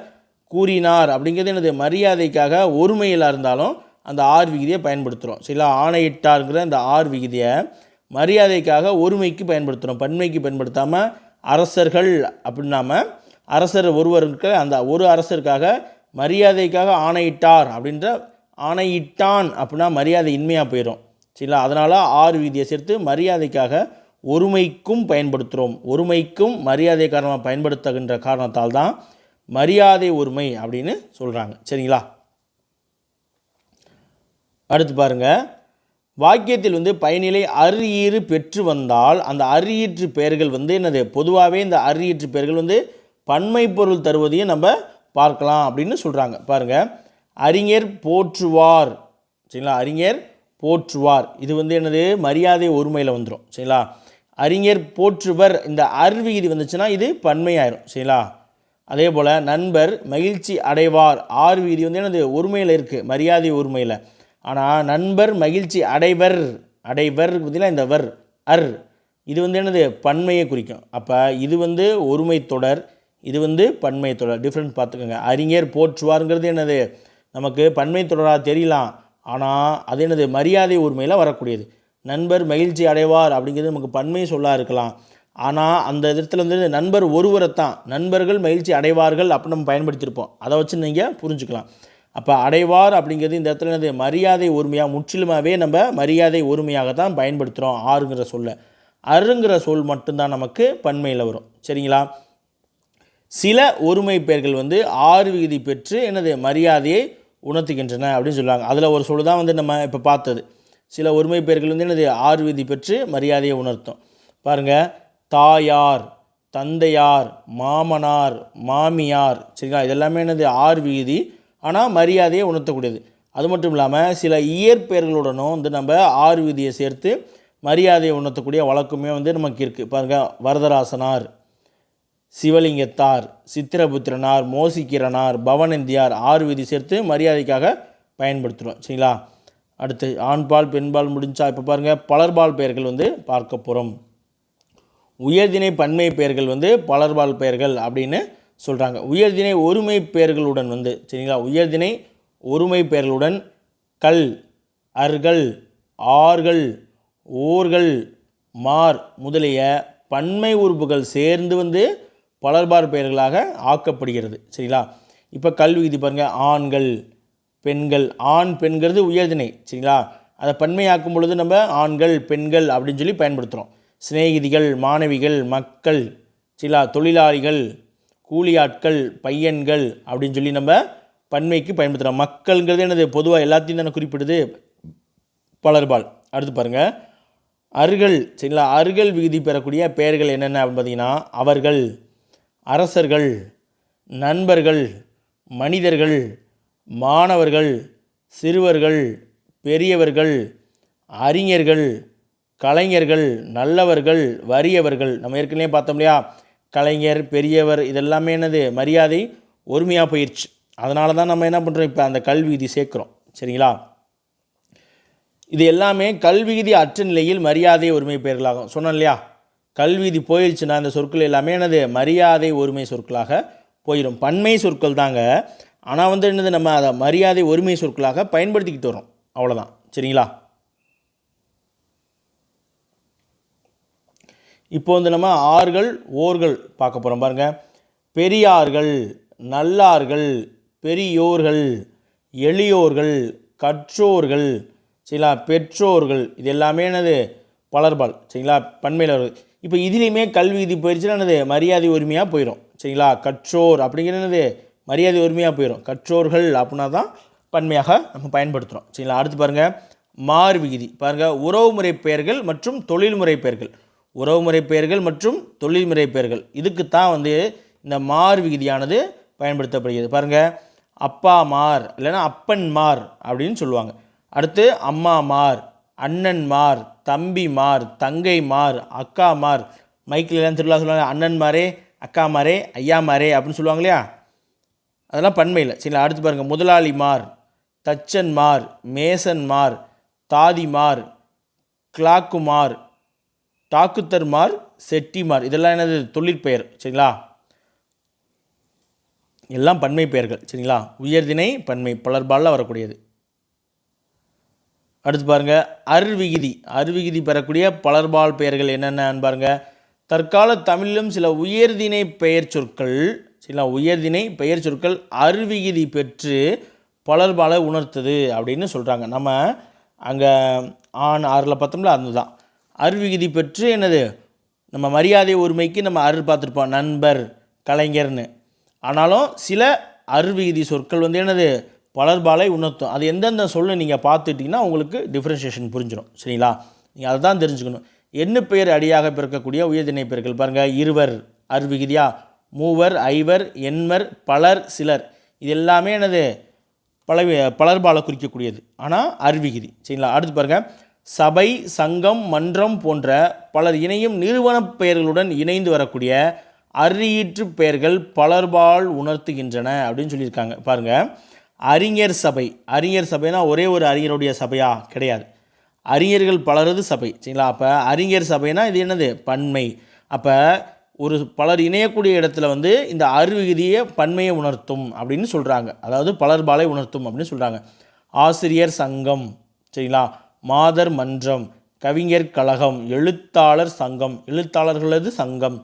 கூறினார் அப்படிங்கிறது என்னது மரியாதைக்காக ஒருமையில் இருந்தாலும் அந்த விகுதியை பயன்படுத்துகிறோம். சரிங்களா? ஆணையிட்டாருங்கிற அந்த விகுதியை மரியாதைக்காக ஒருமைக்கு பயன்படுத்துகிறோம், பன்மைக்கு பயன்படுத்தாமல் அரசர்கள் அப்படின்னாம அரசர் ஒருவருக்கு அந்த ஒரு அரசருக்காக மரியாதைக்காக ஆணையிட்டார் அப்படின்ற ஆணையிட்டான் அப்படின்னா மரியாதை இன்மையாக போயிடும். சரிங்களா? அதனால் விகுதியை சேர்த்து மரியாதைக்காக ஒருமைக்கும் பயன்படுத்துகிறோம். ஒருமைக்கும் மரியாதை காரணமாக பயன்படுத்துகின்ற காரணத்தால் தான் மரியாதை ஒருமை அப்படின்னு சொல்கிறாங்க. சரிங்களா? அடுத்து பாருங்கள், வாக்கியத்தில் வந்து பயனிலை ஈறு பெற்று வந்தால் அந்த ஈற்று பெயர்கள் வந்து என்னது பொதுவாகவே இந்த ஈற்று பெயர்கள் வந்து பன்மை பொருள் தருவதையும் நம்ம பார்க்கலாம் அப்படின்னு சொல்கிறாங்க. பாருங்கள், அறிஞர் போற்றுவார். சரிங்களா? அறிஞர் போற்றுவார், இது வந்து என்னது மரியாதை ஒருமையில் வந்துடும். சரிங்களா? அறிஞர் போற்றுவர், இந்த விகுதி வந்துச்சுன்னா இது பன்மையாயிரும். சரிங்களா? அதே போல் நண்பர் மகிழ்ச்சி அடைவார், விகுதி வந்து என்னது ஒருமையில் இருக்குது, மரியாதை ஒருமையில். ஆனால் நண்பர் மகிழ்ச்சி அடைவர் பார்த்தீங்கன்னா இந்த இது வந்து என்னது பன்மையை குறிக்கும். அப்போ இது வந்து ஒருமை தொடர், இது வந்து பன்மை தொடர். டிஃப்ரெண்ட் பார்த்துக்கோங்க. அறிஞர் போற்றுவாருங்கிறது என்னது நமக்கு பன்மை தொடராக தெரியலாம், ஆனால் அது என்னது மரியாதை ஒருமையில் வரக்கூடியது. நண்பர் மகிழ்ச்சி அடைவார் அப்படிங்கிறது நமக்கு பன்மை சொல்லாக இருக்கலாம், ஆனால் அந்த இடத்துல வந்து நண்பர் ஒருவரைத்தான் நண்பர்கள் மகிழ்ச்சி அடைவார்கள் அப்படின்னு நம்ம பயன்படுத்தியிருப்போம். அதை வச்சு நீங்கள் புரிஞ்சுக்கலாம். அப்போ அடைவார் அப்படிங்கிறது இந்த இடத்துல என்னது மரியாதை ஒருமையாக, முற்றிலுமாகவே நம்ம மரியாதை ஒருமையாக தான் பயன்படுத்துகிறோம். ஆறுங்கிற சொல்ல, அருங்கிற சொல் மட்டும்தான் நமக்கு பன்மையில் வரும். சரிங்களா? சில ஒருமை பெயர்கள் வந்து விகுதி பெற்று என்னது மரியாதையை உணர்த்துகின்றன அப்படின்னு சொல்லுவாங்க. அதில் ஒரு சொல் தான் வந்து நம்ம இப்போ பார்த்தது. சில ஒருமை பெயர்கள் வந்து என்னது விகுதி பெற்று மரியாதையை உணர்த்தும். பாருங்கள், தாயார், தந்தையார், மாமனார், மாமியார். சரிங்களா? இதெல்லாமே என்னது விகுதி, ஆனால் மரியாதையை உணர்த்தக்கூடியது. அது மட்டும் இல்லாமல் சில இயற்பெயர்களுடனும் வந்து நம்ம விகுதியை சேர்த்து மரியாதையை உணர்த்தக்கூடிய வழக்கமே வந்து நமக்கு இருக்குது. பாருங்கள், வரதராசனார், சிவலிங்கத்தார், சித்திரபுத்திரனார், மோசிக்கிறனார், பவனந்தியார் விகுதி சேர்த்து மரியாதைக்காக பயன்படுத்துகிறோம். சரிங்களா? அடுத்து ஆண்பால் பெண்பால் முடிஞ்சா இப்போ பாருங்கள் பலர்பால் பெயர்கள் வந்து பார்க்க போகிறோம். உயர்திணை பன்மை பெயர்கள் வந்து பலர்பால் பெயர்கள் அப்படின்னு சொல்கிறாங்க. உயர்திணை ஒருமை பெயர்களுடன் வந்து சரிங்களா, உயர்திணை ஒருமை பெயர்களுடன் கல், அர்கள், ஆர்கள், ஓர்கள், மார் முதலிய பன்மை உறுப்புகள் சேர்ந்து வந்து பலர்பால் பெயர்களாக ஆக்கப்படுகிறது. சரிங்களா, இப்போ கல் விகுதி பாருங்கள், ஆண்கள், பெண்கள். ஆண் பெண்கிறது உயர்திணை சரிங்களா, அதை பன்மையாக்கும் பொழுது நம்ம ஆண்கள் பெண்கள் அப்படின்னு சொல்லி பயன்படுத்துகிறோம். சிநேகிதிகள், மாணவிகள், மக்கள் சரிங்களா, தொழிலாளிகள், கூலியாட்கள், பையன்கள் அப்படின்னு சொல்லி நம்ம பன்மைக்கு பயன்படுத்துகிறோம். மக்கள்ங்கிறது என்னது, பொதுவாக எல்லாத்தையும் தானே குறிப்பிடுது, பலர்பால். அடுத்து பாருங்கள் அர்கள் சரிங்களா, அர்கள் விகுதி பெறக்கூடிய பெயர்கள் என்னென்ன அப்படின்னு பார்த்தீங்கன்னா அவர்கள், அரசர்கள், நண்பர்கள், மனிதர்கள், மாணவர்கள், சிறுவர்கள், பெரியவர்கள், அறிஞர்கள், கலைஞர்கள், நல்லவர்கள், வறியவர்கள். நம்ம ஏற்கனவே பார்த்தோம் இல்லையா, கலைஞர், பெரியவர் இதெல்லாமே என்னது மரியாதை ஒருமையாக போயிடுச்சு. அதனால தான் நம்ம என்ன பண்ணுறோம், இப்போ அந்த கல்விகுதி சேர்க்குறோம். சரிங்களா, இது எல்லாமே கல்விகுதி அற்ற நிலையில் மரியாதை ஒருமை பெயர்களாகும். சொன்னோம் இல்லையா, கல்விகுதி போயிடுச்சுன்னா அந்த சொற்கள் எல்லாமே என்னது மரியாதை ஒருமை சொற்களாக போயிடும். பன்மை சொற்கள் தாங்க, ஆனால் வந்து என்னது நம்ம அதை மரியாதை ஒருமை சொற்களாக பயன்படுத்திக்கிட்டு வரோம், அவ்வளோதான். சரிங்களா, இப்போ வந்து நம்ம ஆர்கள் ஓர்கள் பார்க்க போகிறோம். பாருங்கள், பெரியார்கள், நல்லார்கள், பெரியோர்கள், எளியோர்கள், கற்றோர்கள் சரிங்களா, பெற்றோர்கள் இது எல்லாமே என்னது பலர்பால் சரிங்களா, பன்மையில் வருது. இப்போ இதுலேயுமே கல்வி விதி போயிடுச்சுன்னா என்னது மரியாதை உரிமையாக போயிடும். சரிங்களா, கற்றோர் அப்படிங்கிறது மரியாதை உரிமையாக போயிடும். கற்றோர்கள் அப்படின்னா தான் பன்மையாக நம்ம பயன்படுத்துகிறோம். சரிங்களா, அடுத்து பாருங்கள் மார் விகுதி. பாருங்கள் உறவுமுறை பெயர்கள் மற்றும் தொழில்முறை பெயர்கள். உறவுமுறை பெயர்கள் மற்றும் தொழில்முறை பெயர்கள் இதுக்குத்தான் வந்து இந்த மார் விகுதியானது பயன்படுத்தப்படுகிறது. பாருங்கள் அப்பா மார் இல்லைன்னா அப்பன் மார் அப்படின்னு சொல்லுவாங்க. அடுத்து அம்மா மார், அண்ணன் மார், தம்பி மார், தங்கை மார், அக்கா மார். மைக்கில் எல்லாம் திருவிழா சொல்லுவாங்க, அண்ணன் மாரே, அக்கா மாரே, ஐயா மாரே அப்படின்னு சொல்லுவாங்க இல்லையா, அதெல்லாம் பன்மையில். சரிங்களா, அடுத்து பாருங்கள் முதலாளி மார், தச்சன் மார், மேசன் மார், தாதி மார், கிளாக்குமார், டாக்குத்தர் மார், செட்டி மார் இதெல்லாம் என்னது தொழிற்பெயர். சரிங்களா, எல்லாம் பன்மை பெயர்கள். சரிங்களா, உயர்திணை பன்மை பலர்பாலில் வரக்கூடியது. அடுத்து பாருங்கள் அர்விகுதி. அர்விகுதி பெறக்கூடிய பலர்பால் பெயர்கள் என்னென்னு பாருங்கள். தற்கால தமிழிலும் சில உயர்திணை பெயர் சொற்கள் சரிங்களா, உயர்திணை பெயர் சொற்கள் அர்விகுதி பெற்று பலர்பாலை உணர்த்துது அப்படின்னு சொல்கிறாங்க. நம்ம அங்கே ஆண் ஆறில் பார்த்தோம்ல அதுதான் அர்விகுதி பெற்று என்னது நம்ம மரியாதை உரிமைக்கு நம்ம அரு பார்த்துருப்போம், நண்பர், கலைஞர்னு. ஆனாலும் சில அர்விகுதி சொற்கள் வந்து என்னது பலர்பாலை உணர்த்தும். அது எந்தெந்த சொல்ல நீங்கள் பார்த்துட்டிங்கன்னா உங்களுக்கு டிஃப்ரென்ஷியேஷன் புரிஞ்சிடும். சரிங்களா, நீங்கள் அதை தான் தெரிஞ்சுக்கணும். எண்ணு பெயர் அடியாக பிறக்கக்கூடிய உயர்திணை பெயர்கள் பாருங்கள் இருவர் அர்விகுதியா, மூவர், ஐவர், எண்மர், பலர், சிலர் இது எல்லாமே என்னது பலர்பாலை குறிக்கக்கூடியது, ஆனால் அர்விகுதி. சரிங்களா, அடுத்து பாருங்கள் சபை, சங்கம், மன்றம் போன்ற பலர் இணையும் நிறுவன பெயர்களுடன் இணைந்து வரக்கூடிய அரியீற்று பெயர்கள் பலர்பால் உணர்த்துகின்றன அப்படின்னு சொல்லியிருக்காங்க. பாருங்கள் அறிஞர் சபை. அறிஞர் சபைனா ஒரே ஒரு அறிஞருடைய சபையா கிடையாது, அறிஞர்கள் பலரது சபை. சரிங்களா, அப்போ அறிஞர் சபைனா இது என்னது பன்மை. அப்போ ஒரு பலர் இணையக்கூடிய இடத்துல வந்து இந்த அர்விகுதியை பன்மையை உணர்த்தும் அப்படின்னு சொல்கிறாங்க, அதாவது பலர்பாலை உணர்த்தும் அப்படின்னு சொல்கிறாங்க. ஆசிரியர் சங்கம் சரிங்களா, மாதர் மன்றம், கவிஞர் கழகம், எழுத்தாளர் சங்கம், எழுத்தாளர்களது சங்கம்,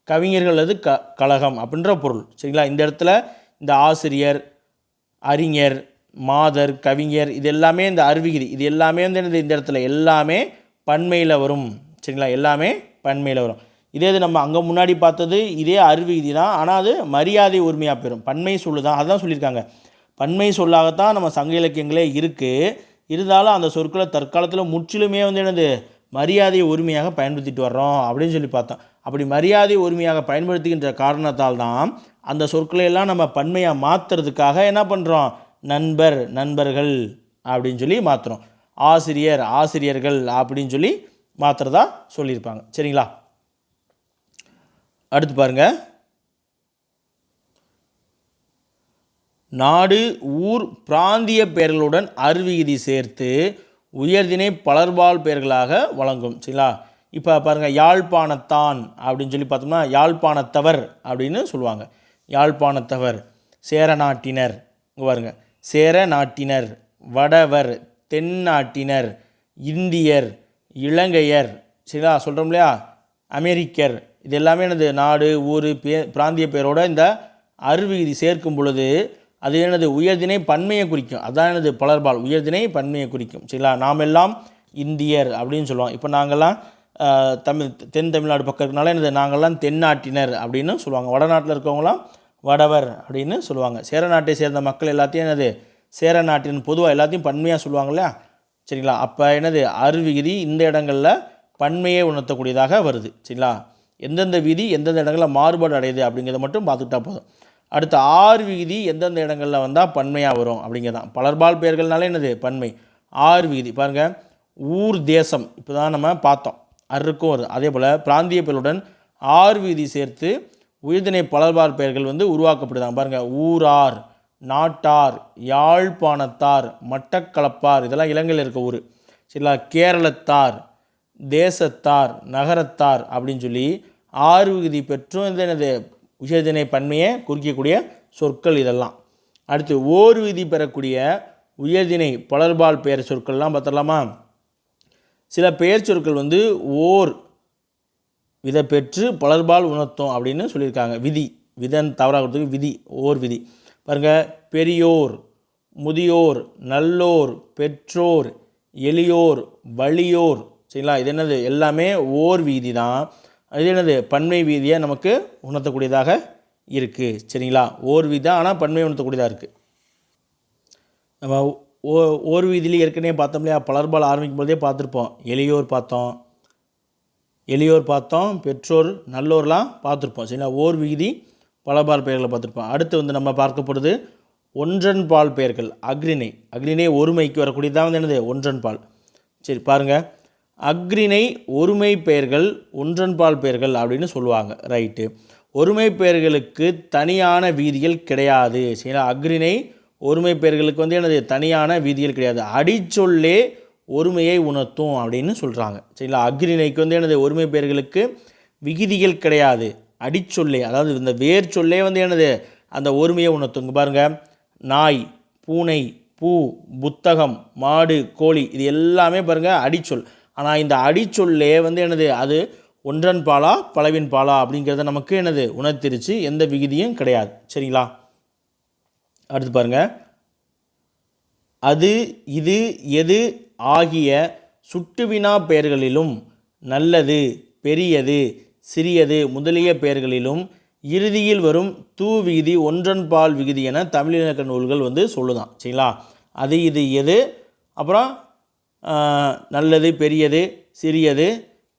கவிஞர்களது கழகம் அப்படின்ற பொருள். சரிங்களா, இந்த இடத்துல இந்த ஆசிரியர், அறிஞர், மாதர், கவிஞர் இது எல்லாமே இந்த அர்விகுதி இது எல்லாமே வந்து இந்த இடத்துல எல்லாமே பன்மையில் வரும். சரிங்களா, எல்லாமே பன்மையில் வரும். இதே இது நம்ம அங்கே முன்னாடி பார்த்தது இதே அர்விகுதி தான், ஆனால் அது மரியாதை உரிமையாக போயிடும். பன்மை சொல்லு தான், அதுதான் சொல்லியிருக்காங்க. பன்மை சொல்லாகத்தான் நம்ம சங்க இலக்கியங்களே இருக்குது. இருந்தாலும் அந்த சொற்களை தற்காலத்தில் முற்றிலுமே வந்து என்னது மரியாதை உரிமையாக பயன்படுத்திட்டு வர்றோம் அப்படின்னு சொல்லி பார்த்தோம். அப்படி மரியாதை உரிமையாக பயன்படுத்துகின்ற காரணத்தால் தான் அந்த சொற்களை எல்லாம் நம்ம பன்மையாக மாற்றுறதுக்காக என்ன பண்ணுறோம், நண்பர், நண்பர்கள் அப்படின்னு சொல்லி மாற்றுறோம். ஆசிரியர், ஆசிரியர்கள் அப்படின்னு சொல்லி மாற்றுறதா சொல்லியிருப்பாங்க. சரிங்களா, அடுத்து பாருங்கள் நாடு ஊர் பிராந்திய பெயர்களுடன் அருவிகுதி சேர்த்து உயர்திணை பலர்பால் பெயர்களாக வழங்கும். சரிங்களா? இப்போ பாருங்கள், யாழ்ப்பாணத்தான் அப்படின்னு சொல்லி பார்த்தோம்னா யாழ்ப்பாணத்தவர் அப்படின்னு சொல்லுவாங்க. யாழ்ப்பாணத்தவர், சேர நாட்டினர், இங்கே பாருங்க, சேர நாட்டினர், வடவர், தென்னாட்டினர், இந்தியர், இலங்கையர், சரிங்களா? சொல்கிறோம் இல்லையா, அமெரிக்கர், இது எல்லாமே எனது நாடு ஊர் பிராந்திய பெயரோட இந்த அருவிகுதி சேர்க்கும் பொழுது அது எனது உயர்திணை பன்மையை குறிக்கும். அதான் எனது பலர்பால் உயர்திணை பன்மையை குறிக்கும். சரிங்களா? நாம் எல்லாம் இந்தியர் அப்படின்னு சொல்லுவோம். இப்போ நாங்கள்லாம் தென் தமிழ்நாடு பக்கம் இருக்கனால எனது நாங்கள்லாம் தென்னாட்டினர் அப்படின்னு சொல்லுவாங்க. வடநாட்டில் இருக்கவங்களாம் வடவர் அப்படின்னு சொல்லுவாங்க. சேர நாட்டை சேர்ந்த மக்கள் எல்லாத்தையும் எனது சேர நாட்டின் பொதுவாக எல்லாத்தையும் பன்மையாக சொல்லுவாங்க இல்லையா? சரிங்களா? அப்போ எனது அருவிகுதி இந்த இடங்களில் பன்மையை உணர்த்தக்கூடியதாக வருது. சரிங்களா? எந்தெந்த விதி எந்தெந்த இடங்களில் மாறுபாடு அடையுது அப்படிங்கிறத மட்டும் பார்த்துக்கிட்டா போதும். அடுத்து ஆறு விகுதி எந்தெந்த இடங்களில் வந்தால் பன்மையாக வரும் அப்படிங்கிறதான். பலர்பால் பெயர்கள்னாலே என்னது பன்மை. ஆறு விகுதி பாருங்கள், ஊர் தேசம் இப்போ தான் நம்ம பார்த்தோம், அருக்கும் வருது. அதே போல் பிராந்திய பெயர்களுடன் ஆறு விகுதி சேர்த்து உயர்திணை பலர்பால் பெயர்கள் உருவாக்கப்படுதாங்க. பாருங்கள், ஊரார், நாட்டார், யாழ்ப்பாணத்தார், மட்டக்களப்பார், இதெல்லாம் இலங்கையில் இருக்க ஊர். சரிங்களா? கேரளத்தார், தேசத்தார், நகரத்தார் அப்படின்னு சொல்லி ஆறு விகுதி பெற்றும் இந்த எனது உயர்திணை பன்மையை குறிக்கக்கூடிய சொற்கள் இதெல்லாம். அடுத்து ஓர் விதி பெறக்கூடிய உயர்திணை பலர்பால் பெயர் சொற்கள்லாம் பார்த்துடலாமா? சில பெயர் சொற்கள் ஓர் விதை பெற்று பலர்பால் உணர்த்தும் அப்படின்னு சொல்லியிருக்காங்க. விதி விதன் தவறாக கொடுத்துருக்கு, விதி ஓர் விதி. பாருங்கள், பெரியோர், முதியோர், நல்லோர், பெற்றோர், எளியோர், வலியோர். சரிங்களா? இது என்னது எல்லாமே ஓர் வீதி தான். அது என்னது பன்மை வீதியை நமக்கு உணர்த்தக்கூடியதாக இருக்குது. சரிங்களா? ஓர் வீதி தான், ஆனால் பன்மையை உணர்த்தக்கூடியதாக இருக்குது. நம்ம ஓர் வீதியிலே ஏற்கனவே பார்த்தோம் இல்லையா, பலர்பால் ஆரம்பிக்கும் போதே பார்த்துருப்போம். எளியோர் பார்த்தோம், பெற்றோர், நல்லோர்லாம் பார்த்துருப்போம். சரிங்களா? ஓர் வீதி பலர்பால் பெயர்களை பார்த்துருப்போம். அடுத்து நம்ம பார்க்கப்படுது ஒன்றன் பால் பெயர்கள். அக்ரிணை ஒருமைக்கு வரக்கூடியதான் என்னது ஒன்றன் பால். சரி பாருங்கள், அக்ரிணை ஒருமை பெயர்கள் ஒன்றன்பால் பெயர்கள் அப்படின்னு சொல்லுவாங்க. ரைட்டு. ஒருமை பெயர்களுக்கு தனியான வீதிகள் கிடையாது. சரிங்களா? அக்ரிணை ஒருமை பெயர்களுக்கு எனது தனியான வீதிகள் கிடையாது. அடிச்சொல்லே ஒருமையை உணர்த்தும் அப்படின்னு சொல்கிறாங்க. சரிங்களா? அக்ரிணைக்கு எனது ஒருமை பெயர்களுக்கு விகுதிகள் கிடையாது. அடிச்சொல்லே, அதாவது இந்த வேர் சொல்லே எனது அந்த ஒருமையை உணர்த்துங்க. பாருங்கள், நாய், பூனை, பூ, புத்தகம், மாடு, கோழி, இது எல்லாமே பாருங்கள் அடிச்சொல். ஆனால் இந்த அடிச்சொல்லே என்னது அது ஒன்றன் பாலா பலவின் பாலா அப்படிங்கிறத நமக்கு என்னது உணர்த்திருச்சு. எந்த விகுதியும் கிடையாது. சரிங்களா? அடுத்து பாருங்கள், அது, இது, எது ஆகிய சுட்டுவினா பெயர்களிலும் நல்லது, பெரியது, சிறியது முதலிய பெயர்களிலும் இறுதியில் வரும் தூ விகுதி ஒன்றன்பால் விகுதி என தமிழ் இலக்கண நூல்கள் சொல்லுதான். சரிங்களா? அது, இது, எது, அப்புறம் நல்லது, பெரியது, சிறியது,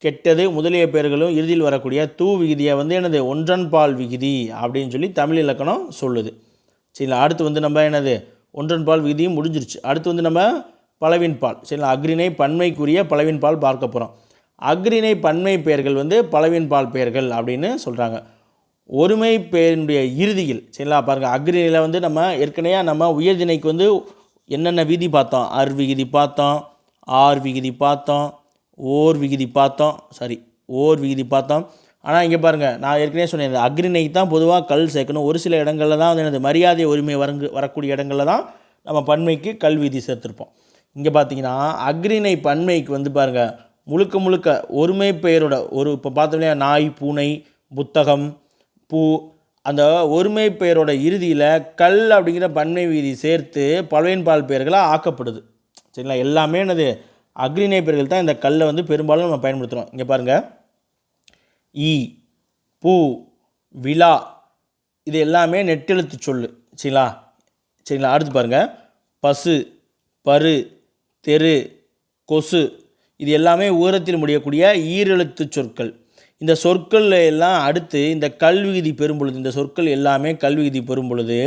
கெட்டது முதலிய பெயர்களும் இறுதியில் வரக்கூடிய தூ விகுதியை என்னது ஒன்றன்பால் விகுதி அப்படின்னு சொல்லி தமிழ் இலக்கணம் சொல்லுது. சரிங்களா? அடுத்து நம்ம என்னது ஒன்றன்பால் விகுதியும் முடிஞ்சிருச்சு. அடுத்து நம்ம பலவின் பால். சரிங்களா? அக்ரிணை பன்மைக்குரிய பலவின் பால் பார்க்க போகிறோம். அக்ரிணை பன்மை பெயர்கள் பலவின் பால் பெயர்கள் அப்படின்னு சொல்கிறாங்க. ஒருமை பெயரினுடைய இறுதியில். சரிங்களா? பாருங்கள், அக்ரிணையில் நம்ம ஏற்கனவே நம்ம உயர்திணைக்கு என்னென்ன விதி பார்த்தோம். விகுதி பார்த்தோம், ஆர் விகுதி பார்த்தோம், ஓர் விகுதி பார்த்தோம். ஆனால் இங்கே பாருங்கள், நான் ஏற்கனவே சொன்னேன், இந்த அக்ரிணைக்கு தான் பொதுவாக கல் சேர்க்கணும். ஒரு சில இடங்களில் தான் எனது மரியாதை உரிமை வரக்கூடிய இடங்களில் தான் நம்ம பன்மைக்கு கல் விதி சேர்த்துருப்போம். இங்கே பார்த்தீங்கன்னா அக்ரிணை பன்மைக்கு பாருங்கள் முழுக்க ஒருமை பெயரோட இப்போ பார்த்தோம் இல்லையா, நாய், பூனை, புத்தகம், பூ, அந்த ஒருமை பெயரோட இறுதியில் கல் அப்படிங்கிற பன்மை விதி சேர்த்து பலவின் பால் பெயர்களாக ஆக்கப்படுது. சரிங்களா? எல்லாமே என்னது அக்ரிணை பெயர்கள் தான். இந்த கல்லை பெரும்பாலும் நம்ம பயன்படுத்துகிறோம். இங்கே பாருங்கள், ஈ, பூ, விழா, இது எல்லாமே நெட்டெழுத்து சொல்லு. சரிங்களா? அடுத்து பாருங்கள், பசு, பரு, தெரு, கொசு, இது எல்லாமே உயரத்தில் முடியக்கூடிய ஈரெழுத்து சொற்கள். இந்த சொற்கள் எல்லாம் அடுத்து இந்த கல்விகுதி பெறும் பொழுது, இந்த சொற்கள் எல்லாமே கல்விகுதி பெறும் பொழுது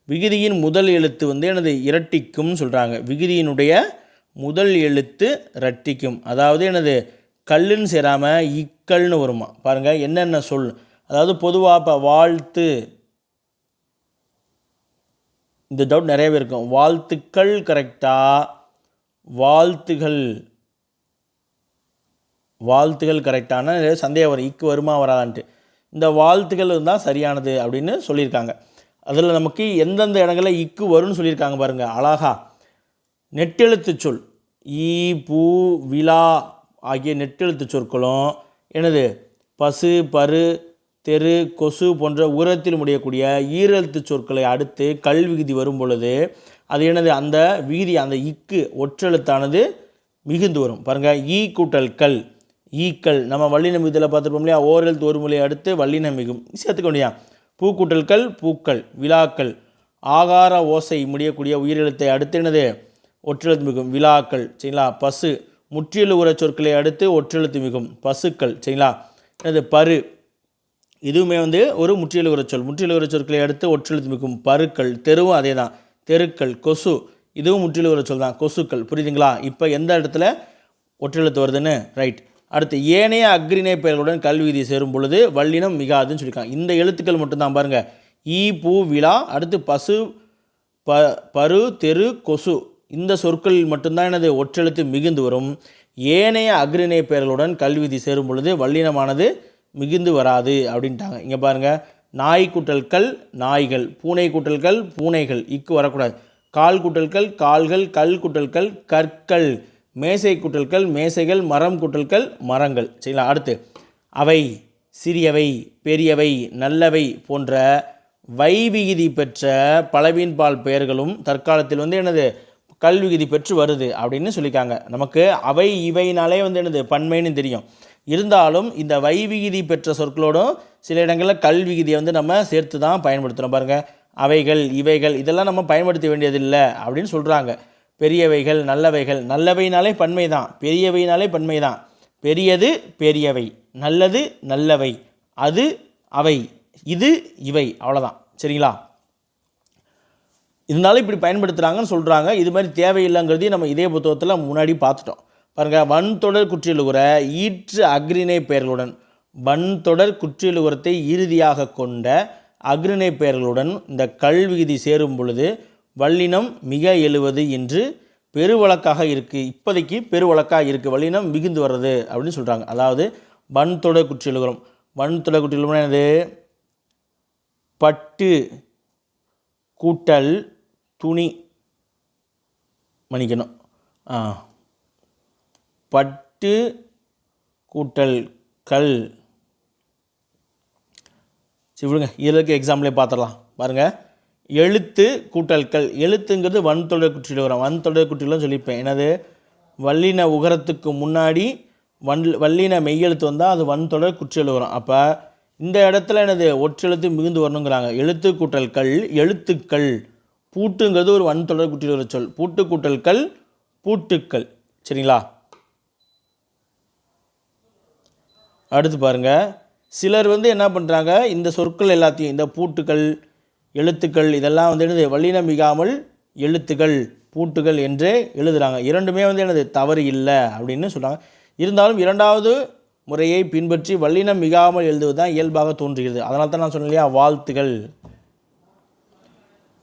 விகுதியின் முதல் எழுத்து எனது இரட்டிக்கும்னு சொல்கிறாங்க. விகுதியினுடைய முதல் எழுத்து இரட்டிக்கும். அதாவது எனது கல்லுன்னு சேராமல் இக்கல்னு வருமா. பாருங்கள் என்னென்ன சொல். அதாவது பொதுவாக இப்போ வாழ்த்து, இந்த டவுட் நிறையவே இருக்கும். வாழ்த்துக்கள் கரெக்டாக, வாழ்த்துகள் வாழ்த்துகள் கரெக்டான சந்தேகம் வரும், இக்கு வருமா வராதான்ட்டு. இந்த வாழ்த்துகள் இருந்தால் சரியானது அப்படின்னு சொல்லியிருக்காங்க. அதில் நமக்கு எந்தெந்த இடங்களில் இக்கு வரும்னு சொல்லியிருக்காங்க பாருங்கள் அழகா. நெட்டெழுத்து சொல் ஈ பூ விழா ஆகிய நெட்டெழுத்து சொற்களும் என்னது பசு பரு தெரு கொசு போன்ற உரத்தில் முடியக்கூடிய ஈரெழுத்து சொற்களை அடுத்து கல் விகுதி வரும் பொழுது அது என்னது அந்த விகுதி அந்த இக்கு ஒற்றெழுத்தானது மிகுந்து வரும். பாருங்கள் ஈ கூட்டல் கல் ஈக்கள் நம்ம வல்லினம் இதில் பார்த்துருப்போம் இல்லையா. ஓரெழுத்து ஒரு மொழியை அடுத்து வல்லினம் மிகும் சேர்த்துக்க முடியா. பூக்கூட்டல் கல் பூக்கள் விழாக்கள். ஆகார ஓசை முடியக்கூடிய உயிரெழுத்தை அடுத்து என்னது ஒற்றெழுத்து மிகும் விழாக்கள் சரிங்களா. பசு முற்றியல் உர சொற்களை அடுத்து ஒற்றெழுத்து மிகும் பசுக்கள் சரிங்களா. என்னது பரு இதுவுமே வந்து ஒரு முற்றியல் உர சொல், முற்றியல் உர சொற்களை அடுத்து ஒற்றெழுத்து மிகும் பருக்கள். தெருவும் அதே தான் தெருக்கள். கொசு இதுவும் முற்றியல் உர சொல் தான் கொசுக்கள். புரியுதுங்களா. இப்போ எந்த இடத்துல ஒற்றெழுத்து வருதுன்னு ரைட். அடுத்து ஏனைய அக்ரிணை பெயர்களுடன் கல் விகுதி சேரும் பொழுது வல்லினம் மிகாதுன்னு சொல்லியிருக்காங்க. இந்த எழுத்துக்கள் மட்டும்தான் பாருங்கள். ஈ பூ விழா அடுத்து பசு பரு தெரு கொசு இந்த சொற்களில் மட்டும்தான் எனது ஒற்றெழுத்து மிகுந்து வரும். ஏனைய அக்ரிணை பெயர்களுடன் கல் விகுதி சேரும் பொழுது வல்லினமானது மிகுந்து வராது அப்படின்ட்டாங்க. இங்கே பாருங்கள். நாய் கூட்டல்கள் நாய்கள், பூனை கூட்டல்கள் பூனைகள், இக்கு வரக்கூடாது. கால் கூட்டல்கள் கால்கள், கல் கூட்டல்கள் கற்கள், மேசை கூட்டல்கள் மேசைகள், மரம் கூட்டல்கள் மரங்கள் சரிங்களா. அடுத்து அவை சிறியவை பெரியவை நல்லவை போன்ற வைவிகுதி பெற்ற பலவீன்பால் பெயர்களும் தற்காலத்தில் வந்து என்னது கல் விகுதி பெற்று வருது அப்படின்னு சொல்லியிருக்காங்க. நமக்கு அவை இவைனாலே வந்து என்னது பன்மைன்னு தெரியும். இருந்தாலும் இந்த வைவிகுதி பெற்ற சொற்களோடும் சில இடங்களில் கல் விகுதியை வந்து நம்ம சேர்த்து தான் பயன்படுத்துகிறோம். பாருங்கள் அவைகள் இவைகள் இதெல்லாம் நம்ம பயன்படுத்த வேண்டியதில்லை அப்படின்னு சொல்கிறாங்க. பெரியவைகள் நல்லவைகள், நல்லவைனாலே பன்மை தான், பெரியவைனாலே பன்மை தான். பெரியது பெரியவை, நல்லது நல்லவை, அது அவை, இது இவை, அவ்வளோதான் சரிங்களா. இருந்தாலும் இப்படி பயன்படுத்துகிறாங்கன்னு சொல்கிறாங்க. இது மாதிரி தேவையில்லைங்கிறதையும் நம்ம இதே புத்தகத்தில் முன்னாடி பார்த்துட்டோம். பாருங்கள். வன்தொடர் குற்றியலுகுற ஈற்று அக்ரிணை பெயர்களுடன் வன்தொடர் குற்றியலுகுரத்தை இறுதியாக கொண்ட அக்ரிணை பெயர்களுடன் இந்த கல் விகுதி சேரும் பொழுது வல்லினம் மிக எழுவது என்று பெருவழக்காக இருக்குது. இப்போதைக்கு பெருவழக்காக இருக்குது, வல்லினம் மிகுந்து வர்றது அப்படின்னு சொல்கிறாங்க. அதாவது வன்தொடர் குற்றியலுகுரம். வன்தொடர் குற்றியலுகுரம் என்னது பட்டு கூட்டல் துணி மன்னிக்கணும் பட்டு கூட்டல் கல் சரி விடுங்க. இதற்கு எக்ஸாம்பிளே பார்த்துடலாம். பாருங்கள். எழுத்து கூட்டல் கல். எழுத்துங்கிறது வன்தொடர் குற்றியலுகரம். வன்தொடர் குற்றியலும் சொல்லியிருப்பேன். என்னது வல்லின உகரத்துக்கு முன்னாடி வல்லின மெய்யெழுத்து வந்தால் அது வன்தொடர் குற்றியலுகரம். அப்போ இந்த இடத்துல என்னது ஒற்றெழுத்து மிகுந்து வரணுங்கிறாங்க. எழுத்து கூட்டல் கல் எழுத்துக்கள். பூட்டுங்கிறது ஒரு வன்தொடர் குற்றியலுகர சொல். பூட்டு கூட்டல் கல் பூட்டுக்கள் சரிங்களா. அடுத்து பாருங்கள். சிலர் வந்து என்ன பண்ணுறாங்க, இந்த சொற்கள் எல்லாத்தையும் இந்த பூட்டுக்கள் எழுத்துக்கள் இதெல்லாம் வந்து என்னது வல்லினம் மிகாமல் எழுத்துக்கள் பூட்டுகள் என்றே எழுதுகிறாங்க. இரண்டுமே வந்து என்னது தவறு இல்லை அப்படின்னு சொல்கிறாங்க. இருந்தாலும் இரண்டாவது முறையை பின்பற்றி வல்லினம் மிகாமல் எழுதுவது தான் இயல்பாக தோன்றுகிறது. அதனால தான் நான் சொன்னேன் இல்லையா, வாழ்த்துகள்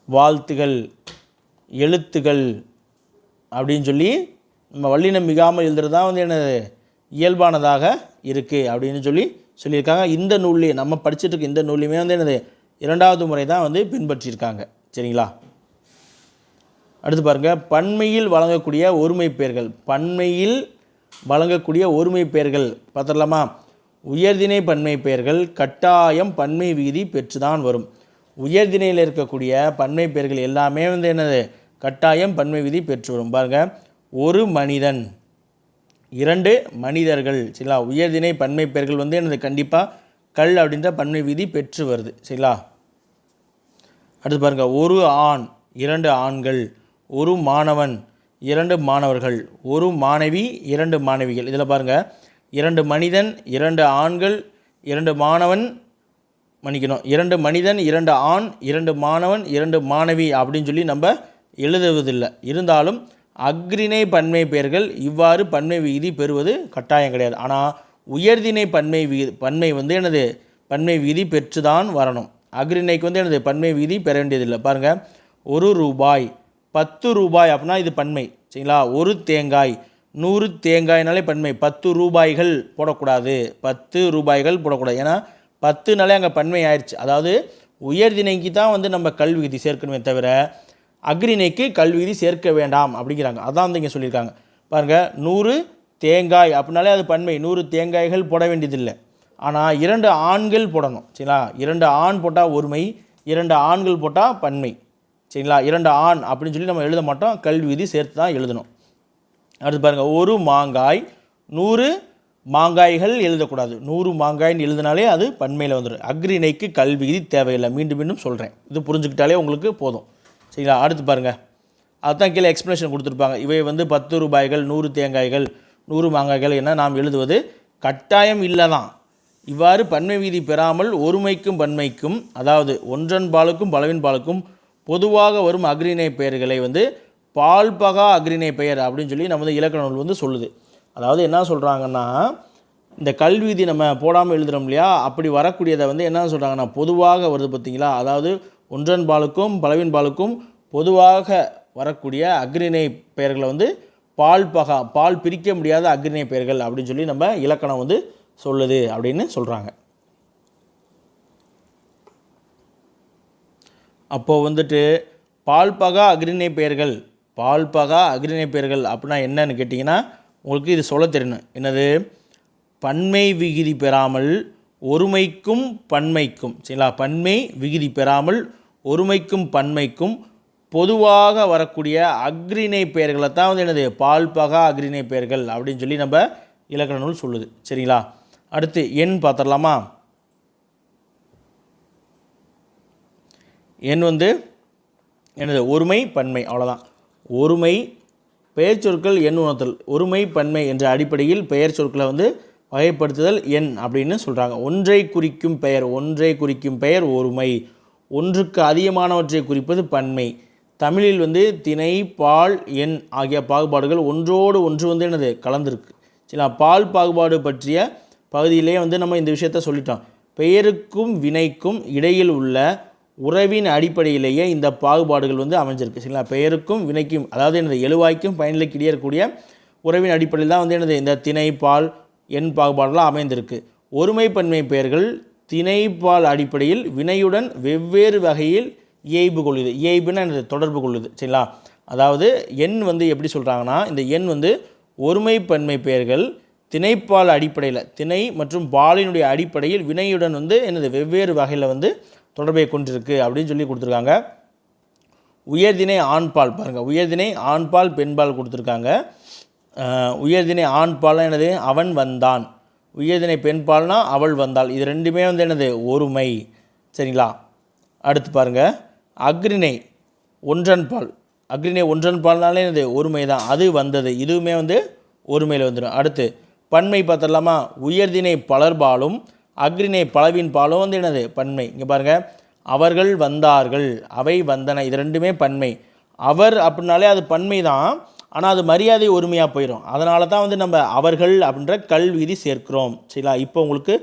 வாழ்த்துகள் எழுத்துகள் அப்படின்னு சொல்லி நம்ம வல்லினம் மிகாமல் எழுதுறது தான் வந்து என்னது இயல்பானதாக இருக்குது அப்படின்னு சொல்லியிருக்காங்க. இந்த நூல்லையே நம்ம படிச்சுட்டு இருக்க இந்த நூல்லையுமே வந்து என்னது இரண்டாவது முறை தான் வந்து பின்பற்றியிருக்காங்க சரிங்களா. அடுத்து பாருங்கள். பன்மையில் வழங்கக்கூடிய ஒருமை பெயர்கள். பன்மையில் வழங்கக்கூடிய ஒருமை பெயர்கள் பார்த்துடலாமா. உயர்திணை பன்மை பெயர்கள் கட்டாயம் பன்மை விகுதி பெற்று தான் வரும். உயர்திணையில் இருக்கக்கூடிய பன்மை பெயர்கள் எல்லாமே வந்து என்னது கட்டாயம் பன்மை விதி பெற்று வரும். பாருங்கள். ஒரு மனிதன், இரண்டு மனிதர்கள் சரிங்களா. உயர்திணை பன்மை பெயர்கள் வந்து என்னது கண்டிப்பாக கல் அப்படின்ற பன்மை விதி பெற்று வருது சரிங்களா. அடுத்து பாருங்கள். ஒரு ஆண் இரண்டு ஆண்கள், ஒரு மாணவன் இரண்டு மாணவர்கள், ஒரு மாணவி இரண்டு மாணவிகள். இதில் பாருங்கள். இரண்டு மனிதன் இரண்டு ஆண்கள் இரண்டு மாணவன் மன்னிக்கணும் இரண்டு மனிதன் இரண்டு ஆண் இரண்டு மாணவன் இரண்டு மாணவி அப்படின்னு சொல்லி நம்ம எழுதுவதில்லை. இருந்தாலும் அக்ரிணை பன்மை பெயர்கள் இவ்வாறு பன்மை விகுதி பெறுவது கட்டாயம் கிடையாது. ஆனால் உயர்திணை பன்மை வந்து என்னது பன்மை விகுதி பெற்று தான் வரணும். அக்ரிணைக்கு வந்து என்னது பன்மை விகுதி பெற வேண்டியதில்லை. பாருங்கள். 1 ரூபாய். 10 ரூபாய் அப்படின்னா இது பன்மை சரிங்களா. 1 தேங்காய். 100 தேங்காய்னாலே பன்மை. 10 ரூபாய்கள் போடக்கூடாது. 10 ரூபாய்கள் போடக்கூடாது. ஏன்னா 10நாலே அங்கே பன்மை ஆயிடுச்சு. அதாவது உயர்திணைக்கு தான் வந்து நம்ம கல்விகுதி சேர்க்கணுமே தவிர அக்ரிணைக்கு கல்விகுதி சேர்க்க வேண்டாம் அப்படிங்கிறாங்க. அதான் வந்து இங்கே சொல்லியிருக்காங்க பாருங்கள். 100 தேங்காய் அப்படின்னாலே அது பன்மை. 100 தேங்காய்கள் போட வேண்டியதில்லை. ஆனால் 2 ஆண்கள் போடணும் சரிங்களா. 2 ஆண் போட்டால் ஒருமை, 2 ஆண்கள் போட்டால் பன்மை சரிங்களா. 2 ஆண் அப்படின்னு சொல்லி நம்ம எழுத மாட்டோம். கல்வி விதி சேர்த்து தான் எழுதணும். அடுத்து பாருங்கள். 1 மாங்காய். 100 மாங்காய்கள் எழுதக்கூடாது. 100 மாங்காய்ன்னு எழுதினாலே அது பன்மையில் வந்துடும். அக்ரிணைக்கு கல்வி விதி தேவையில்லை. மீண்டும் மீண்டும் சொல்கிறேன். இது புரிஞ்சுக்கிட்டாலே உங்களுக்கு போதும் சரிங்களா. அடுத்து பாருங்கள். அதுதான் கீழே எக்ஸ்ப்ளனேஷன் கொடுத்துருப்பாங்க. இவை வந்து 10 ரூபாய்கள், 100 தேங்காய்கள், 100 மாங்காய்கள் என நாம் எழுதுவது கட்டாயம் இல்லை தான். இவ்வாறு பன்மை விதி பெறாமல் ஒருமைக்கும் பன்மைக்கும், அதாவது ஒன்றன் பாலுக்கும் பலவின் பாலுக்கும் பொதுவாக வரும் அக்ரிணை பெயர்களை வந்து பால்பகா அக்ரிணை பெயர் அப்படின்னு சொல்லி நமது இலக்கண நூல் வந்து சொல்லுது. அதாவது என்ன சொல்கிறாங்கன்னா, இந்த கல்வி விதி நம்ம போடாமல் எழுதுகிறோம் இல்லையா, அப்படி வரக்கூடியதை வந்து என்ன சொல்கிறாங்கன்னா பொதுவாக வருது பார்த்தீங்களா. அதாவது ஒன்றன் பாலுக்கும் பலவின் பாலுக்கும் பொதுவாக வரக்கூடிய அக்ரிணை பெயர்களை வந்து பால்பகா, பால் பிரிக்க முடியாத அக்ரிணை பெயர்கள் அப்படின்னு சொல்லி நம்ம இலக்கணம் வந்து சொல்லுது அப்படின்னு சொல்கிறாங்க. அப்போது வந்துட்டு பால்பகா அக்ரிணை பெயர்கள், பால்பகா அக்ரிணை பெயர்கள் அப்படின்னா என்னன்னு கேட்டிங்கன்னா உங்களுக்கு இது சொல்ல தெரியணும். என்னது? பன்மை விகுதி பெறாமல் ஒருமைக்கும் பன்மைக்கும் சரிங்களா. பன்மை விகுதி பெறாமல் ஒருமைக்கும் பன்மைக்கும் பொதுவாக வரக்கூடிய அக்ரிணை பெயர்களை தான் வந்து என்னது பால்பகா அக்ரிணை பெயர்கள் அப்படின்னு சொல்லி நம்ம இலக்கண நூல் சொல்லுது சரிங்களா. அடுத்து எண் பார்த்துடலாமா. எண் வந்து என்னது? ஒருமை பன்மை, அவ்வளோதான். ஒருமை பெயர் சொற்கள் எண் உணர்த்தல், ஒருமை பன்மை என்ற அடிப்படையில் பெயர் சொற்களை வந்து வகைப்படுத்துதல் எண் அப்படின்னு சொல்கிறாங்க. ஒன்றை குறிக்கும் பெயர், ஒன்றை குறிக்கும் பெயர் ஒருமை, ஒன்றுக்கு அதிகமானவற்றை குறிப்பது பன்மை. தமிழில் வந்து திணை, பால், எண் ஆகிய பாகுபாடுகள் ஒன்றோடு ஒன்று வந்து என்னது கலந்துருக்கு சரிங்களா. பால் பாகுபாடு பற்றிய பகுதியிலே வந்து நம்ம இந்த விஷயத்த சொல்லிட்டோம். பெயருக்கும் வினைக்கும் இடையில் உள்ள உறவின் அடிப்படையிலேயே இந்த பாகுபாடுகள் வந்து அமைஞ்சிருக்கு சரிங்களா. பெயருக்கும் வினைக்கும், அதாவது என்னது எழுவாய்க்கும் பயனிலைக்கு இடையே இருக்கக்கூடிய உறவின் அடிப்படையில் தான் வந்து என்னது இந்த திணை, பால், எண் பாகுபாடுலாம் அமைந்திருக்கு. ஒருமை பன்மை பெயர்கள் திணை, பால் அடிப்படையில் வினையுடன் வெவ்வேறு வகையில் இயைபு கொள்ளுது. இயைபுன்னா என்னது? தொடர்பு கொள்ளுது சரிங்களா. அதாவது எண் வந்து எப்படி சொல்கிறாங்கன்னா, இந்த எண் வந்து ஒருமை பன்மை பெயர்கள் திணைப்பால் அடிப்படையில், திணை மற்றும் பாலினுடைய அடிப்படையில் வினையுடன் வந்து என்னது வெவ்வேறு வகையில் வந்து தொடர்பை கொண்டிருக்கு அப்படின்னு சொல்லி கொடுத்துருக்காங்க. உயர்திணை ஆண்பால் பாருங்கள். உயர்திணை ஆண்பால் பெண்பால் கொடுத்துருக்காங்க. உயர்திணை ஆண்பால்னா என்னது? அவன் வந்தான். உயர்திணை பெண்பால்னா அவள் வந்தாள். இது ரெண்டுமே வந்து என்னது? ஒருமை சரிங்களா. அடுத்து பாருங்கள். அக்ரிணை ஒன்றன் பால், அக்ரிணை ஒன்றன் பால்னாலே என்னது? ஒருமை தான். அது வந்தது, இதுவுமே வந்து ஒருமையில் வந்துடும். அடுத்து பன்மை பார்த்துடலாமா. உயர்திணை பலர்பாலும் அக்ரிணை பலவின் பாலும் வந்து என்னது? பன்மை. இங்கே பாருங்கள். அவர்கள் வந்தார்கள், அவை வந்தன, இது ரெண்டுமே பன்மை. அவர் அப்படின்னாலே அது பன்மை தான், ஆனால் அது மரியாதை ஒருமையாக போயிடும். அதனால தான் வந்து நம்ம அவர்கள் அப்படின்ற கல்விதி சேர்க்கிறோம் சரிங்களா. இப்போ உங்களுக்கு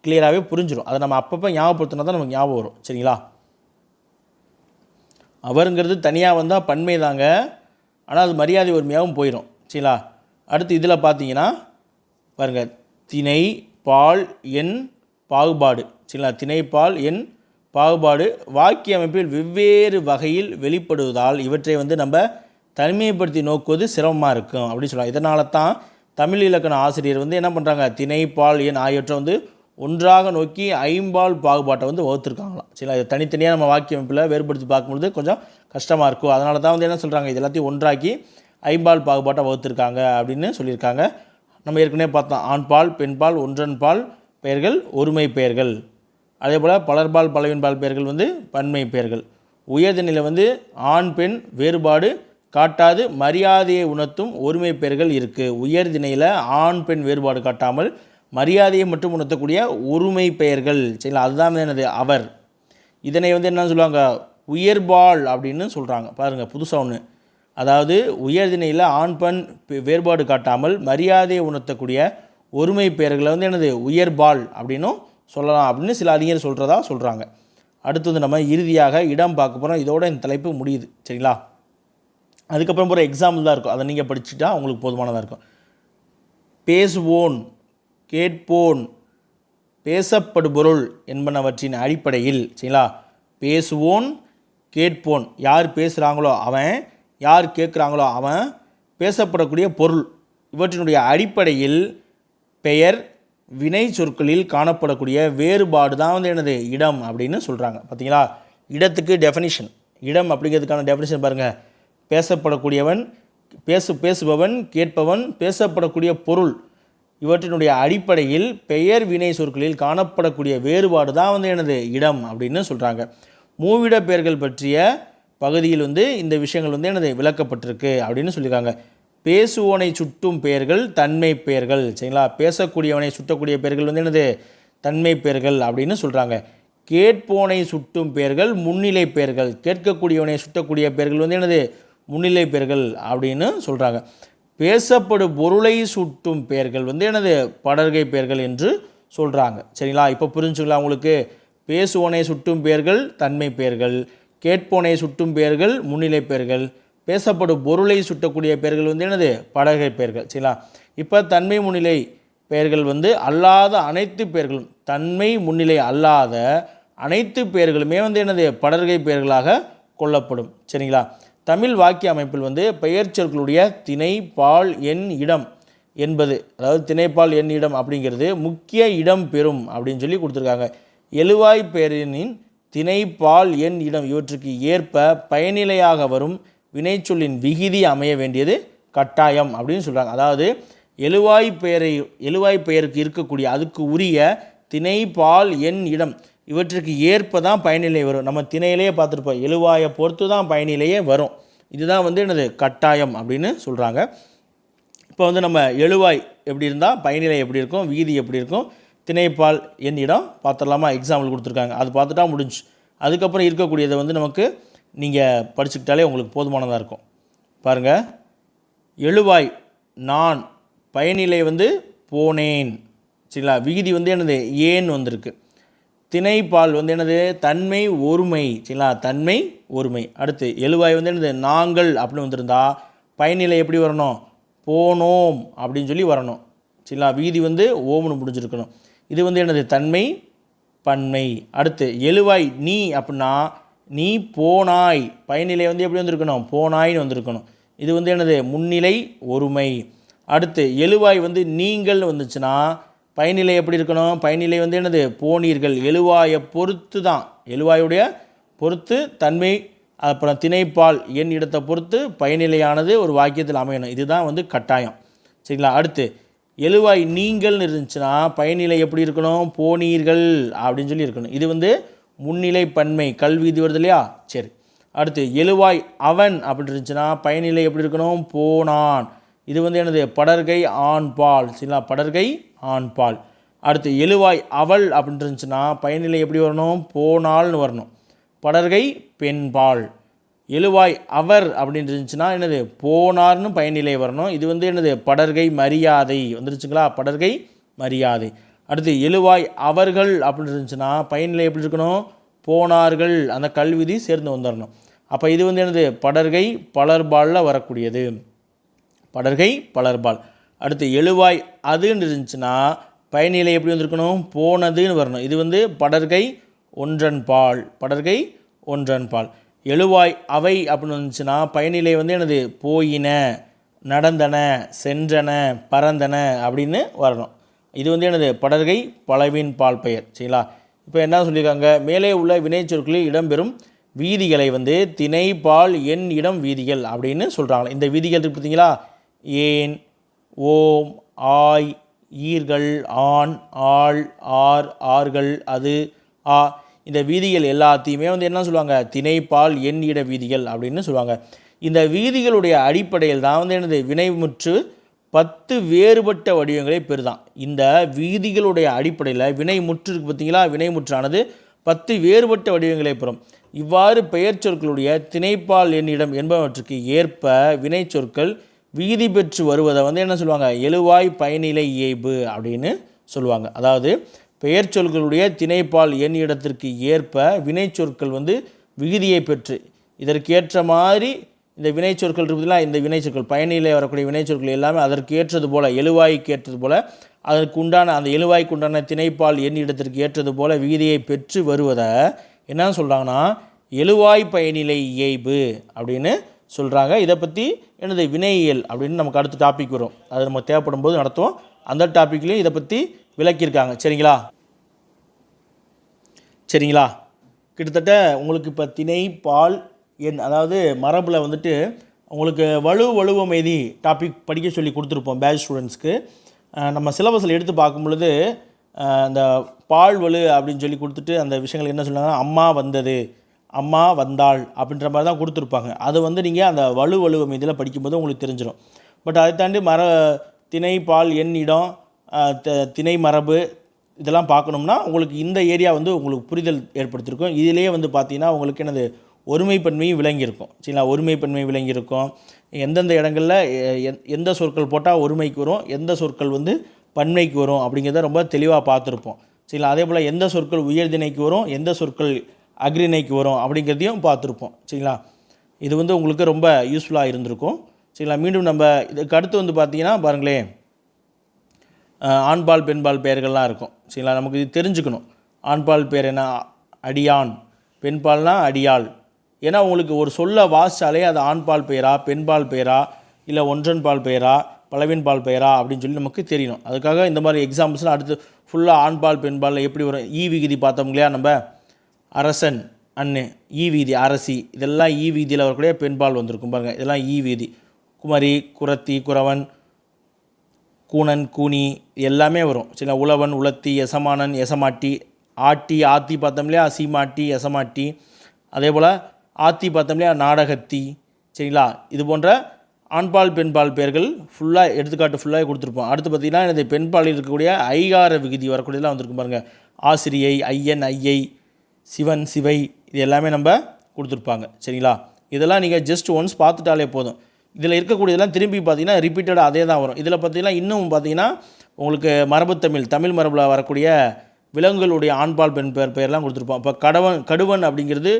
கிளியராகவே புரிஞ்சிடும். அதை நம்ம அப்பப்போ ஞாபகப்படுத்தினா தான் நமக்கு ஞாபகம் வரும் சரிங்களா. அவருங்கிறது தனியாக வந்தால் பன்மை தாங்க, ஆனால் அது மரியாதை ஒருமையாகவும் போயிடும் சரிங்களா. அடுத்து இதில் பார்த்தீங்கன்னா பாருங்கள். திணை, பால், எண் பாகுபாடு சரிங்களா. திணை, பால், எண் பாகுபாடு வாக்கிய அமைப்பில் வெவ்வேறு வகையில் வெளிப்படுவதால் இவற்றை வந்து நம்ம தனிமைப்படுத்தி நோக்குவது சிரமமாக இருக்கும் அப்படின்னு சொல்லலாம். இதனால தான் தமிழ் இலக்கண ஆசிரியர் வந்து என்ன பண்ணுறாங்க, திணை, பால், எண் ஆகியவற்றை வந்து ஒன்றாக நோக்கி ஐம்பால் பாகுபாட்டை வந்து வகுத்துருக்காங்களாம் சரிங்களா. இது தனித்தனியாக நம்ம வாக்கிய அமைப்பில் வேறுபடுத்தி பார்க்கும்பொழுது கொஞ்சம் கஷ்டமாக இருக்கும். அதனால தான் வந்து என்ன சொல்கிறாங்க, இது எல்லாத்தையும் ஒன்றாக்கி ஐம்பால் பாகுபாட்டை வகுத்துருக்காங்க அப்படின்னு சொல்லியிருக்காங்க. நம்ம ஏற்கனவே பார்த்தோம். ஆண்பால், பெண்பால், ஒன்றன்பால் பெயர்கள் ஒருமை பெயர்கள். அதே போல் பலர்பால் பலவின்பால் பெயர்கள் வந்து பன்மை பெயர்கள். உயர்திணையில் வந்து ஆண் பெண் வேறுபாடு காட்டாது மரியாதையை உணர்த்தும் ஒருமை பெயர்கள் இருக்குது. உயர்திணையில் ஆண் பெண் வேறுபாடு காட்டாமல் மரியாதையை மட்டும் உணர்த்தக்கூடிய ஒருமை பெயர்கள் சரிங்களா. அதுதான் என்னது? அவர். இதனை வந்து என்ன சொல்லுவாங்க? உயர்பால் அப்படின்னு சொல்கிறாங்க. பாருங்கள், புதுசாக ஒன்று. அதாவது உயர்திணையில் ஆண் பெண் வேறுபாடு காட்டாமல் மரியாதையை உணர்த்தக்கூடிய ஒருமை பெயர்களை வந்து என்னது? உயர்பால் அப்படின்னும் சொல்லலாம் அப்படின்னு சில அறிஞர் சொல்கிறதா சொல்கிறாங்க. அடுத்து வந்து நம்ம இறுதியாக இடம் பார்க்க போகிறோம். இதோட இந்த தலைப்பு முடியுது. சரிங்களா? அதுக்கப்புறம் ஒரு எக்ஸாம்பிள் தான் இருக்கும். அதை நீங்கள் படிச்சுட்டா உங்களுக்கு போதுமானதாக இருக்கும். பேசுவோன், கேட்போன், பேசப்படுபொருள் என்பனவற்றின் அடிப்படையில். சரிங்களா? பேசுவோன், கேட்போன், யார் பேசுகிறாங்களோ அவன், யார் கேட்குறாங்களோ அவன், பேசப்படக்கூடிய பொருள் இவற்றினுடைய அடிப்படையில் பெயர் வினை சொற்களில் காணப்படக்கூடிய வேறுபாடு தான் வந்து என்னது இடம் அப்படின்னு சொல்கிறாங்க. பார்த்தீங்களா? இடத்துக்கு டெஃபினிஷன், இடம் அப்படிங்கிறதுக்கான டெஃபினிஷன் பாருங்கள். பேசப்படக்கூடியவன், பேசுபவன், கேட்பவன், பேசப்படக்கூடிய பொருள் இவற்றினுடைய அடிப்படையில் பெயர் வினை சொற்களில் காணப்படக்கூடிய வேறுபாடு தான் வந்து என்னது இடம் அப்படின்னு சொல்கிறாங்க. மூவிட பெயர்கள் பற்றிய பகுதியில் வந்து இந்த விஷயங்கள் வந்து என்னது விளக்கப்பட்டிருக்கு அப்படின்னு சொல்லியிருக்காங்க. பேசுவோனை சுட்டும் பெயர்கள் தன்மை பெயர்கள். சரிங்களா? பேசக்கூடியவனை சுட்டக்கூடிய பெயர்கள் வந்து என்னது தன்மை பெயர்கள் அப்படின்னு சொல்கிறாங்க. கேட்போனை சுட்டும் பெயர்கள் முன்னிலை பெயர்கள். கேட்கக்கூடியவனை சுட்டக்கூடிய பெயர்கள் வந்து என்னது முன்னிலை பெயர்கள் அப்படின்னு சொல்கிறாங்க. பேசப்படும் பொருளை சுட்டும் பெயர்கள் வந்து என்னது படர்கை பெயர்கள் என்று சொல்கிறாங்க. சரிங்களா? இப்போ புரிஞ்சுக்கலாம் உங்களுக்கு. பேசுவோனை சுட்டும் பெயர்கள் தன்மை பெயர்கள், கேட்போனை சுட்டும் பெயர்கள் முன்னிலை பெயர்கள், பேசப்படும் பொருளை சுட்டக்கூடிய பெயர்கள் வந்து என்னது படர்கை பெயர்கள். சரிங்களா? இப்போ தன்மை முன்னிலை பெயர்கள் வந்து அல்லாத அனைத்து பெயர்களும், தன்மை முன்னிலை அல்லாத அனைத்து பெயர்களுமே வந்து என்னது படர்கை பெயர்களாக கொள்ளப்படும். சரிங்களா? தமிழ் வாக்கிய அமைப்பில் வந்து பெயர் சொற்களுடைய திணை, பால், எண், இடம் என்பது, அதாவது திணைப்பால் எண் இடம் அப்படிங்கிறது முக்கிய இடம் பெறும் அப்படின்னு சொல்லி கொடுத்துருக்காங்க. எழுவாய் பெயரினின் திணை, பால், எண், இடம் இவற்றுக்கு ஏற்ப பயனிலையாக வரும் வினைச்சொல்லின் விகிதி அமைய வேண்டியது கட்டாயம் அப்படின்னு சொல்கிறாங்க. அதாவது எழுவாய் பெயருக்கு இருக்கக்கூடிய அதுக்கு உரிய திணை, பால், எண், இடம் இவற்றுக்கு ஏற்ப தான் பயனிலை வரும். நம்ம திணையிலேயே பார்த்துருப்போம், எழுவாயை பொறுத்து தான் பயனிலையே வரும். இதுதான் வந்து என்னது கட்டாயம் அப்படின்னு சொல்கிறாங்க. இப்போ வந்து நம்ம எழுவாய் எப்படி இருந்தால் பயனிலை எப்படி இருக்கும், விகிதி எப்படி இருக்கும், திணைப்பால் எண் இடம் பார்த்துடலாமா? எக்ஸாம்பிள் கொடுத்துருக்காங்க, அது பார்த்துட்டா முடிஞ்சு. அதுக்கப்புறம் இருக்கக்கூடியதை வந்து நமக்கு நீங்கள் படிச்சுக்கிட்டாலே உங்களுக்கு போதுமானதாக இருக்கும். பாருங்கள், எழுவாய் நான், பயனிலை வந்து போனேன். சரிங்களா? விகுதி வந்து என்னது ஏன் வந்திருக்கு. திணைப்பால் வந்து என்னது தன்மை ஒருமை. சரிங்களா? தன்மை ஒருமை. அடுத்து எழுவாய் வந்து என்னது நாங்கள் அப்படின்னு வந்திருந்தா பயனிலை எப்படி வரணும், போனோம் அப்படின்னு சொல்லி வரணும். சரிங்களா? விகுதி வந்து ஓம்னு முடிஞ்சிருக்கணும். இது வந்து என்னது தன்மை பன்மை. அடுத்து எழுவாய் நீ அப்படின்னா நீ போனாய், பயனிலை வந்து எப்படி வந்திருக்கணும், போனாய்னு வந்திருக்கணும். இது வந்து என்னது முன்னிலை ஒருமை. அடுத்து எழுவாய் வந்து நீங்கள் வந்துச்சுன்னா பயனிலை எப்படி இருக்கணும், பயனிலை வந்து என்னது போனீர்கள். எழுவாயை பொறுத்து தான், எழுவாயுடைய பொறுத்து தன்மை, அப்புறம் திணைப்பால் எண் இடத்தை பொறுத்து பயனிலையானது ஒரு வாக்கியத்தில் அமையணும். இதுதான் வந்து கட்டாயம். சரிங்களா? அடுத்து எழுவாய் நீங்கள்னு இருந்துச்சுன்னா பயனிலை எப்படி இருக்கணும், போனீர்கள் அப்படின்னு சொல்லி இருக்கணும். இது வந்து முன்னிலை பன்மை, கல்வி இது வருது இல்லையா? சரி. அடுத்து எழுவாய் அவன் அப்படின்னு இருந்துச்சுன்னா பயனிலை எப்படி இருக்கணும், போனான். இது வந்து என்னது படர்கை ஆண்பால். சரிங்களா? படர்கை ஆண்பால். அடுத்து எழுவாய் அவள் அப்படின்னு இருந்துச்சுன்னா பயனிலை எப்படி வரணும், போனால்னு வரணும், படர்கை பெண்பால். எழுவாய் அவர் அப்படின்னு இருந்துச்சுன்னா என்னது போனார்னு பயனிலை வரணும். இது வந்து என்னது படர்கை மரியாதை வந்துருச்சுங்களா, படர்கை மரியாதை. அடுத்து எழுவாய் அவர்கள் அப்படின்னு இருந்துச்சுன்னா பயனிலை எப்படி இருக்கணும், போனார்கள், அந்த கல்விதி சேர்ந்து வந்துடணும். அப்போ இது வந்து என்னது படர்கை பலர்பாலில் வரக்கூடியது, படர்கை பலர்பால். அடுத்து எழுவாய் அதுன்னு இருந்துச்சுன்னா பயனிலை எப்படி வந்திருக்கணும், போனதுன்னு வரணும். இது வந்து படர்கை ஒன்றன் பால், படர்கை ஒன்றன் பால். எழுவாய் அவை அப்படின்னு வந்துச்சுன்னா பயனிலை வந்து என்னது போயின, நடந்தன, சென்றன, பறந்தன அப்படின்னு வரணும். இது வந்து என்னது படர்கை பலவின் பால் பெயர். சரிங்களா? இப்போ என்ன சொல்லியிருக்காங்க, மேலே உள்ள வினைச்சொற்களில் இடம்பெறும் வீதிகளை வந்து திணை, பால், எண், இடம் வீதிகள் அப்படின்னு சொல்கிறாங்க. இந்த வீதிகள் இருக்கு பார்த்தீங்களா, ஏன், ஓம், ஆய், ஈர்கள், ஆண், ஆள், ஆர், ஆர்கள், அது, ஆ, இந்த வீதிகள் எல்லாத்தையுமே வந்து என்ன சொல்லுவாங்க, திணை, பால், எண், இட வீதிகள் அப்படின்னு சொல்லுவாங்க. இந்த வீதிகளுடைய அடிப்படையில் தான் வந்து என்னது வினைமுற்று 10 வேறுபட்ட வடிவங்களை பெறுதான். இந்த வீதிகளுடைய அடிப்படையில் வினைமுற்று இருக்குது பார்த்தீங்களா, வினைமுற்றானது 10 வேறுபட்ட வடிவங்களை பெறும். இவ்வாறு பெயர் சொற்களுடைய திணைப்பால் எண்ணிடம் என்பவற்றுக்கு ஏற்ப வினை சொற்கள் வீதி பெற்று வருவதை வந்து என்ன சொல்லுவாங்க, எழுவாய் பயனிலை இயைபு அப்படின்னு சொல்லுவாங்க. அதாவது பெயர் சொற்களுடைய திணைப்பால் எண் இடத்திற்கு ஏற்ப வினைச்சொற்கள் வந்து விகுதியை பெற்று இதற்கேற்ற மாதிரி இந்த வினைச்சொற்கள் இருக்குதுல, இந்த வினைச்சொற்கள் பயனிலே வரக்கூடிய வினைச்சொற்கள் எல்லாமே அதற்கு ஏற்றது போல், எழுவாய்க்கு ஏற்றது போல், அதற்கு உண்டான அந்த எழுவாய்க்கு உண்டான திணைப்பால் எண் இடத்திற்கு ஏற்றது போல் விகுதியை பெற்று வருவதை என்ன சொல்கிறாங்கன்னா எழுவாய் பயனிலை இயைபு அப்படின்னு சொல்கிறாங்க. இதை பற்றி என்னது வினையியல் அப்படின்னு நமக்கு அடுத்த டாபிக் வரும், அது நம்ம தேவைப்படும் போது நடத்துவோம். அந்த டாப்பிக்லேயும் இதை பற்றி விளக்கியிருக்காங்க. சரிங்களா. கிட்டத்தட்ட உங்களுக்கு இப்போ திணை பால் எண், அதாவது மரபில் வந்துட்டு உங்களுக்கு வலுவமைதி டாபிக் படிக்க சொல்லி கொடுத்துருப்போம் பேட்ச் ஸ்டூடெண்ட்ஸ்க்கு. நம்ம சிலபஸில் எடுத்து பார்க்கும் பொழுது அந்த பால் வலு அப்படின்னு சொல்லி கொடுத்துட்டு அந்த விஷயங்கள் என்ன சொன்னாங்கன்னா அம்மா வந்தது, அம்மா வந்தாள் அப்படின்ற மாதிரி தான் கொடுத்துருப்பாங்க. அது வந்து நீங்கள் அந்த வலுவமைதியில் படிக்கும்போது உங்களுக்கு தெரிஞ்சிடும். பட் அதை தாண்டி திணை பால் எண் இடம் திணை மரபு இதெல்லாம் பார்க்கணும்னா உங்களுக்கு இந்த ஏரியா வந்து உங்களுக்கு புரிதல் ஏற்படுத்தியிருக்கும். இதிலேயே வந்து பார்த்தீங்கன்னா உங்களுக்கு என்னது ஒருமைப்பன்மையும் விளங்கியிருக்கும். சரிங்களா, ஒருமைப்பன்மை விளங்கியிருக்கும். எந்தெந்த இடங்களில் எந்த சொற்கள் போட்டால் ஒருமைக்கு வரும், எந்த சொற்கள் வந்து பன்மைக்கு வரும் அப்படிங்கிறத ரொம்ப தெளிவாக பார்த்துருப்போம். சரிங்களா, அதே போல் எந்த சொற்கள் உயர்திணைக்கு வரும், எந்த சொற்கள் அக்ரிணைக்கு வரும் அப்படிங்கிறதையும் பார்த்துருப்போம். சரிங்களா, இது வந்து உங்களுக்கு ரொம்ப யூஸ்ஃபுல்லாக இருந்திருக்கும். சரிங்களா, மீண்டும் நம்ம இதுக்கு அடுத்து வந்து பார்த்திங்கன்னா பாருங்களேன், ஆண்பால் பெண்பால் பெயர்கள்லாம் இருக்கும். சரிங்களா, நமக்கு இது தெரிஞ்சுக்கணும். ஆண்பால் பேர் என்ன அடியான், பெண்பால்னா அடியாள். ஏன்னா உங்களுக்கு ஒரு சொல்ல வாசித்தாலே அது ஆண்பால் பெயரா பெண்பால் பெயரா இல்லை ஒன்றன் பால் பெயரா பலவின் பால் பெயரா அப்படின்னு சொல்லி நமக்கு தெரியணும். அதுக்காக இந்த மாதிரி எக்ஸாம்பிள்ஸ்லாம் அடுத்து ஃபுல்லாக ஆண்பால் பெண்பால் எப்படி வரும். ஈ விகுதி பார்த்தோம் இல்லையா, நம்ம அரசன் அண்ணு, ஈ வீதி அரசி, இதெல்லாம் ஈ வீதியில் வரக்கூடிய பெண்பால் வந்திருக்கும் பாருங்கள். இதெல்லாம் ஈ வீதி. குமரி, குரத்தி, குறவன், கூணன், கூனி எல்லாமே வரும். சரிங்களா, உழவன், உலத்தி, எசமானன், எசமாட்டி, ஆட்டி, ஆத்தி பார்த்தோம் இல்லையா, சீமாட்டி, எசமாட்டி. அதே போல் ஆத்தி பார்த்தோம் இல்லையா, நாடகத்தி. சரிங்களா, இது போன்ற ஆண்பால் பெண்பால் பெயர்கள் ஃபுல்லாக எடுத்துக்காட்டு ஃபுல்லாக கொடுத்துருப்போம். அடுத்து பார்த்திங்கன்னா எனது பெண்பாலில் இருக்கக்கூடிய ஐகார விகுதி வரக்கூடியதெல்லாம் வந்திருக்கும் பாருங்கள். ஆசிரியை, ஐயன், ஐயை, சிவன், சிவை, இது எல்லாமே நம்ம கொடுத்துருப்பாங்க. சரிங்களா, இதெல்லாம் நீங்கள் ஜஸ்ட் ஒன்ஸ் பார்த்துட்டாலே போதும். இதில் இருக்கக்கூடியதெல்லாம் திரும்பி பார்த்தீங்கன்னா ரிப்பீட்டடாக அதே தான் வரும். இதில் பார்த்தீங்கன்னா இன்னும் பார்த்தீங்கன்னா உங்களுக்கு தமிழ் மரபில் வரக்கூடிய விலங்குகளுடைய ஆண்பால் பெண் பெயர்லாம் கொடுத்துருப்போம். இப்போ கடுவன் அப்படிங்கிறது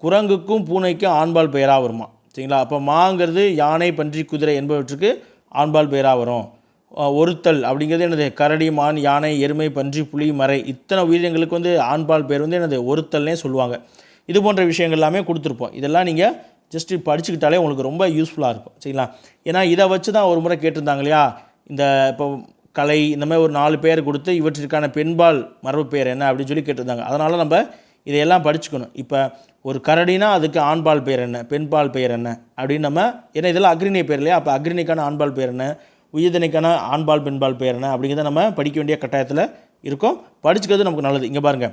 குரங்குக்கும் பூனைக்கும் ஆண்பால் பெயராக வருமா. சரிங்களா, அப்போ மாங்கிறது யானை, பன்றி, குதிரை என்பவற்றுக்கு ஆண்பால் பெயராக வரும். ஒருத்தல் அப்படிங்கிறது என்னது கரடி, மான், யானை, எருமை, பன்றி, புலி, மறை, இத்தனை உயிரினங்களுக்கு வந்து ஆண்பால் பெயர் வந்து என்னது ஒருத்தல்னே சொல்லுவாங்க. இது போன்ற விஷயங்கள் எல்லாமே கொடுத்துருப்போம். இதெல்லாம் நீங்கள் ஜஸ்ட்டு படிச்சுக்கிட்டாலே உங்களுக்கு ரொம்ப யூஸ்ஃபுல்லாக இருக்கும். சரிங்களா, ஏன்னா இதை வச்சு தான் ஒரு முறை கேட்டிருந்தாங்க இல்லையா, இந்த இப்போ கலை இந்த மாதிரி ஒரு 4 பேர் கொடுத்து இவற்றிற்கான பெண்பால் மரபு பெயர் என்ன அப்படின்னு சொல்லி கேட்டிருந்தாங்க. அதனால் நம்ம இதையெல்லாம் படிச்சுக்கணும். இப்போ ஒரு கரடினா அதுக்கு ஆண்பால் பெயர் என்ன, பெண்பால் பெயர் என்ன அப்படின்னு நம்ம, ஏன்னா இதெல்லாம் அக்ரிணை பெயர் இல்லையா, அப்போ அக்ரிணைக்கான ஆண்பால் பெயர் என்ன, உயிர்திணைக்கான ஆண்பால் பெண்பால் பெயர் என்ன அப்படிங்கிறத நம்ம படிக்க வேண்டிய கட்டாயத்தில் இருக்கும். படிச்சுக்கிறது நமக்கு நல்லது. இங்கே பாருங்கள்,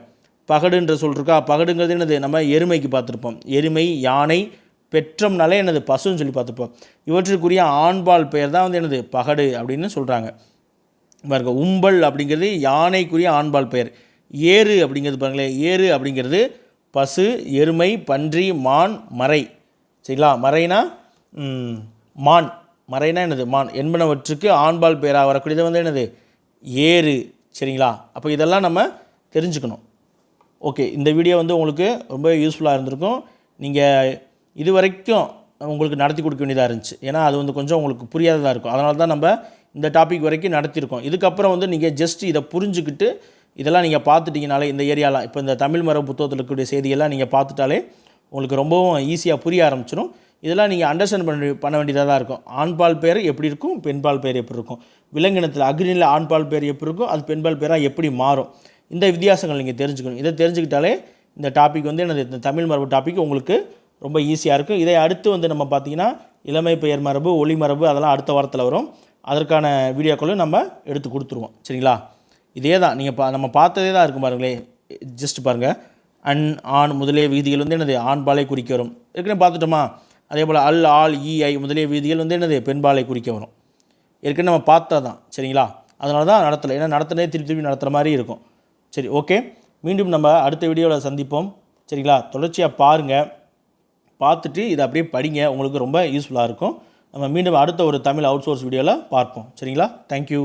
பகடுன்ற சொல்லிருக்கா, பகடுங்கிறது என்னது நம்ம எருமைக்கு பார்த்துருப்போம். எருமை, யானை, பெற்றம்னாலே என்னது பசுன்னு சொல்லி பார்த்துப்போம். இவற்றுக்குரிய ஆண்பால் பெயர் தான் வந்து என்னது பகடு அப்படின்னு சொல்கிறாங்க. பாருங்க, உம்பல் அப்படிங்கிறது யானைக்குரிய ஆண்பால் பெயர். ஏறு அப்படிங்கிறது பாருங்களேன், ஏறு அப்படிங்கிறது பசு, எருமை, பன்றி, மான், மறை. சரிங்களா, மறைனா மான், மறைனா என்னது மான் என்பனவற்றுக்கு ஆண்பால் பெயராக வரக்கூடியது வந்து என்னது ஏறு. சரிங்களா, அப்போ இதெல்லாம் நம்ம தெரிஞ்சுக்கணும். ஓகே, இந்த வீடியோ வந்து உங்களுக்கு ரொம்ப யூஸ்ஃபுல்லாக இருந்திருக்கும். நீங்கள் இது வரைக்கும் உங்களுக்கு நடத்தி கொடுக்க வேண்டியதாக இருந்துச்சு. ஏன்னா அது வந்து கொஞ்சம் உங்களுக்கு புரியாததாக இருக்கும். அதனால தான் நம்ம இந்த டாபிக் வரைக்கும் நடத்தியிருக்கோம். இதுக்கப்புறம் வந்து நீங்கள் ஜஸ்ட் இதை புரிஞ்சுக்கிட்டு இதெல்லாம் நீங்கள் பார்த்துட்டிங்கனாலே இந்த ஏரியாலாம் இப்போ இந்த தமிழ் மரபு புத்தகத்தில் இருக்கக்கூடிய செய்தியெல்லாம் நீங்கள் பார்த்துட்டாலே உங்களுக்கு ரொம்பவும் ஈஸியாக புரிய ஆரம்பிச்சிடும். இதெல்லாம் நீங்கள் அண்டர்ஸ்டாண்ட் பண்ண வேண்டியதாக தான் இருக்கும். ஆண்பால் பேர் எப்படி இருக்கும், பெண்பால் பேர் எப்படி இருக்கும், விலங்கினத்தில் அக்ரியில் ஆண்பால் பேர் எப்படி இருக்கும், அது பெண்பால் பேராக எப்படி மாறும், இந்த வித்தியாசங்கள் நீங்கள் தெரிஞ்சுக்கணும். இதை தெரிஞ்சுக்கிட்டாலே இந்த டாபிக் வந்து என்னது இந்த தமிழ் மரபு டாபிக் உங்களுக்கு ரொம்ப ஈஸியாக இருக்கும். இதை அடுத்து வந்து நம்ம பார்த்திங்கன்னா இளமை பெயர் மரபு, ஒளி மரபு அதெல்லாம் அடுத்த வாரத்தில் வரும். அதற்கான வீடியோக்களும் நம்ம எடுத்து கொடுத்துருவோம். சரிங்களா, இதே தான் நீங்கள் நம்ம பார்த்ததே தான் இருக்கும் பாருங்களேன். ஜஸ்ட் பாருங்கள், அன், ஆண் முதலிய விதிகள் வந்து என்னது ஆண்பாலை குறிக்க வரும். ஏற்கனவே பார்த்துட்டோமா. அதே போல் அல், ஆல், ஈ, ஐ முதலிய விதிகள் வந்து என்னது பெண்பாலை குறிக்க வரும். ஏற்கனவே நம்ம பார்த்தா தான். சரிங்களா, அதனால தான் நடத்தலை. ஏன்னா நடத்தினே திருப்பி நடத்துகிற மாதிரி இருக்கும். சரி, ஓகே, மீண்டும் நம்ம அடுத்த வீடியோவில் சந்திப்போம். சரிங்களா, தொடர்ச்சியாக பாருங்கள், பார்த்துட்டு இதை அப்படியே படிங்க, உங்களுக்கு ரொம்ப யூஸ்ஃபுல்லாக இருக்கும். நம்ம மீண்டும் அடுத்த ஒரு தமிழ் அவுட் சோர்ஸ் வீடியோவில் பார்ப்போம். சரிங்களா, தேங்க்யூ.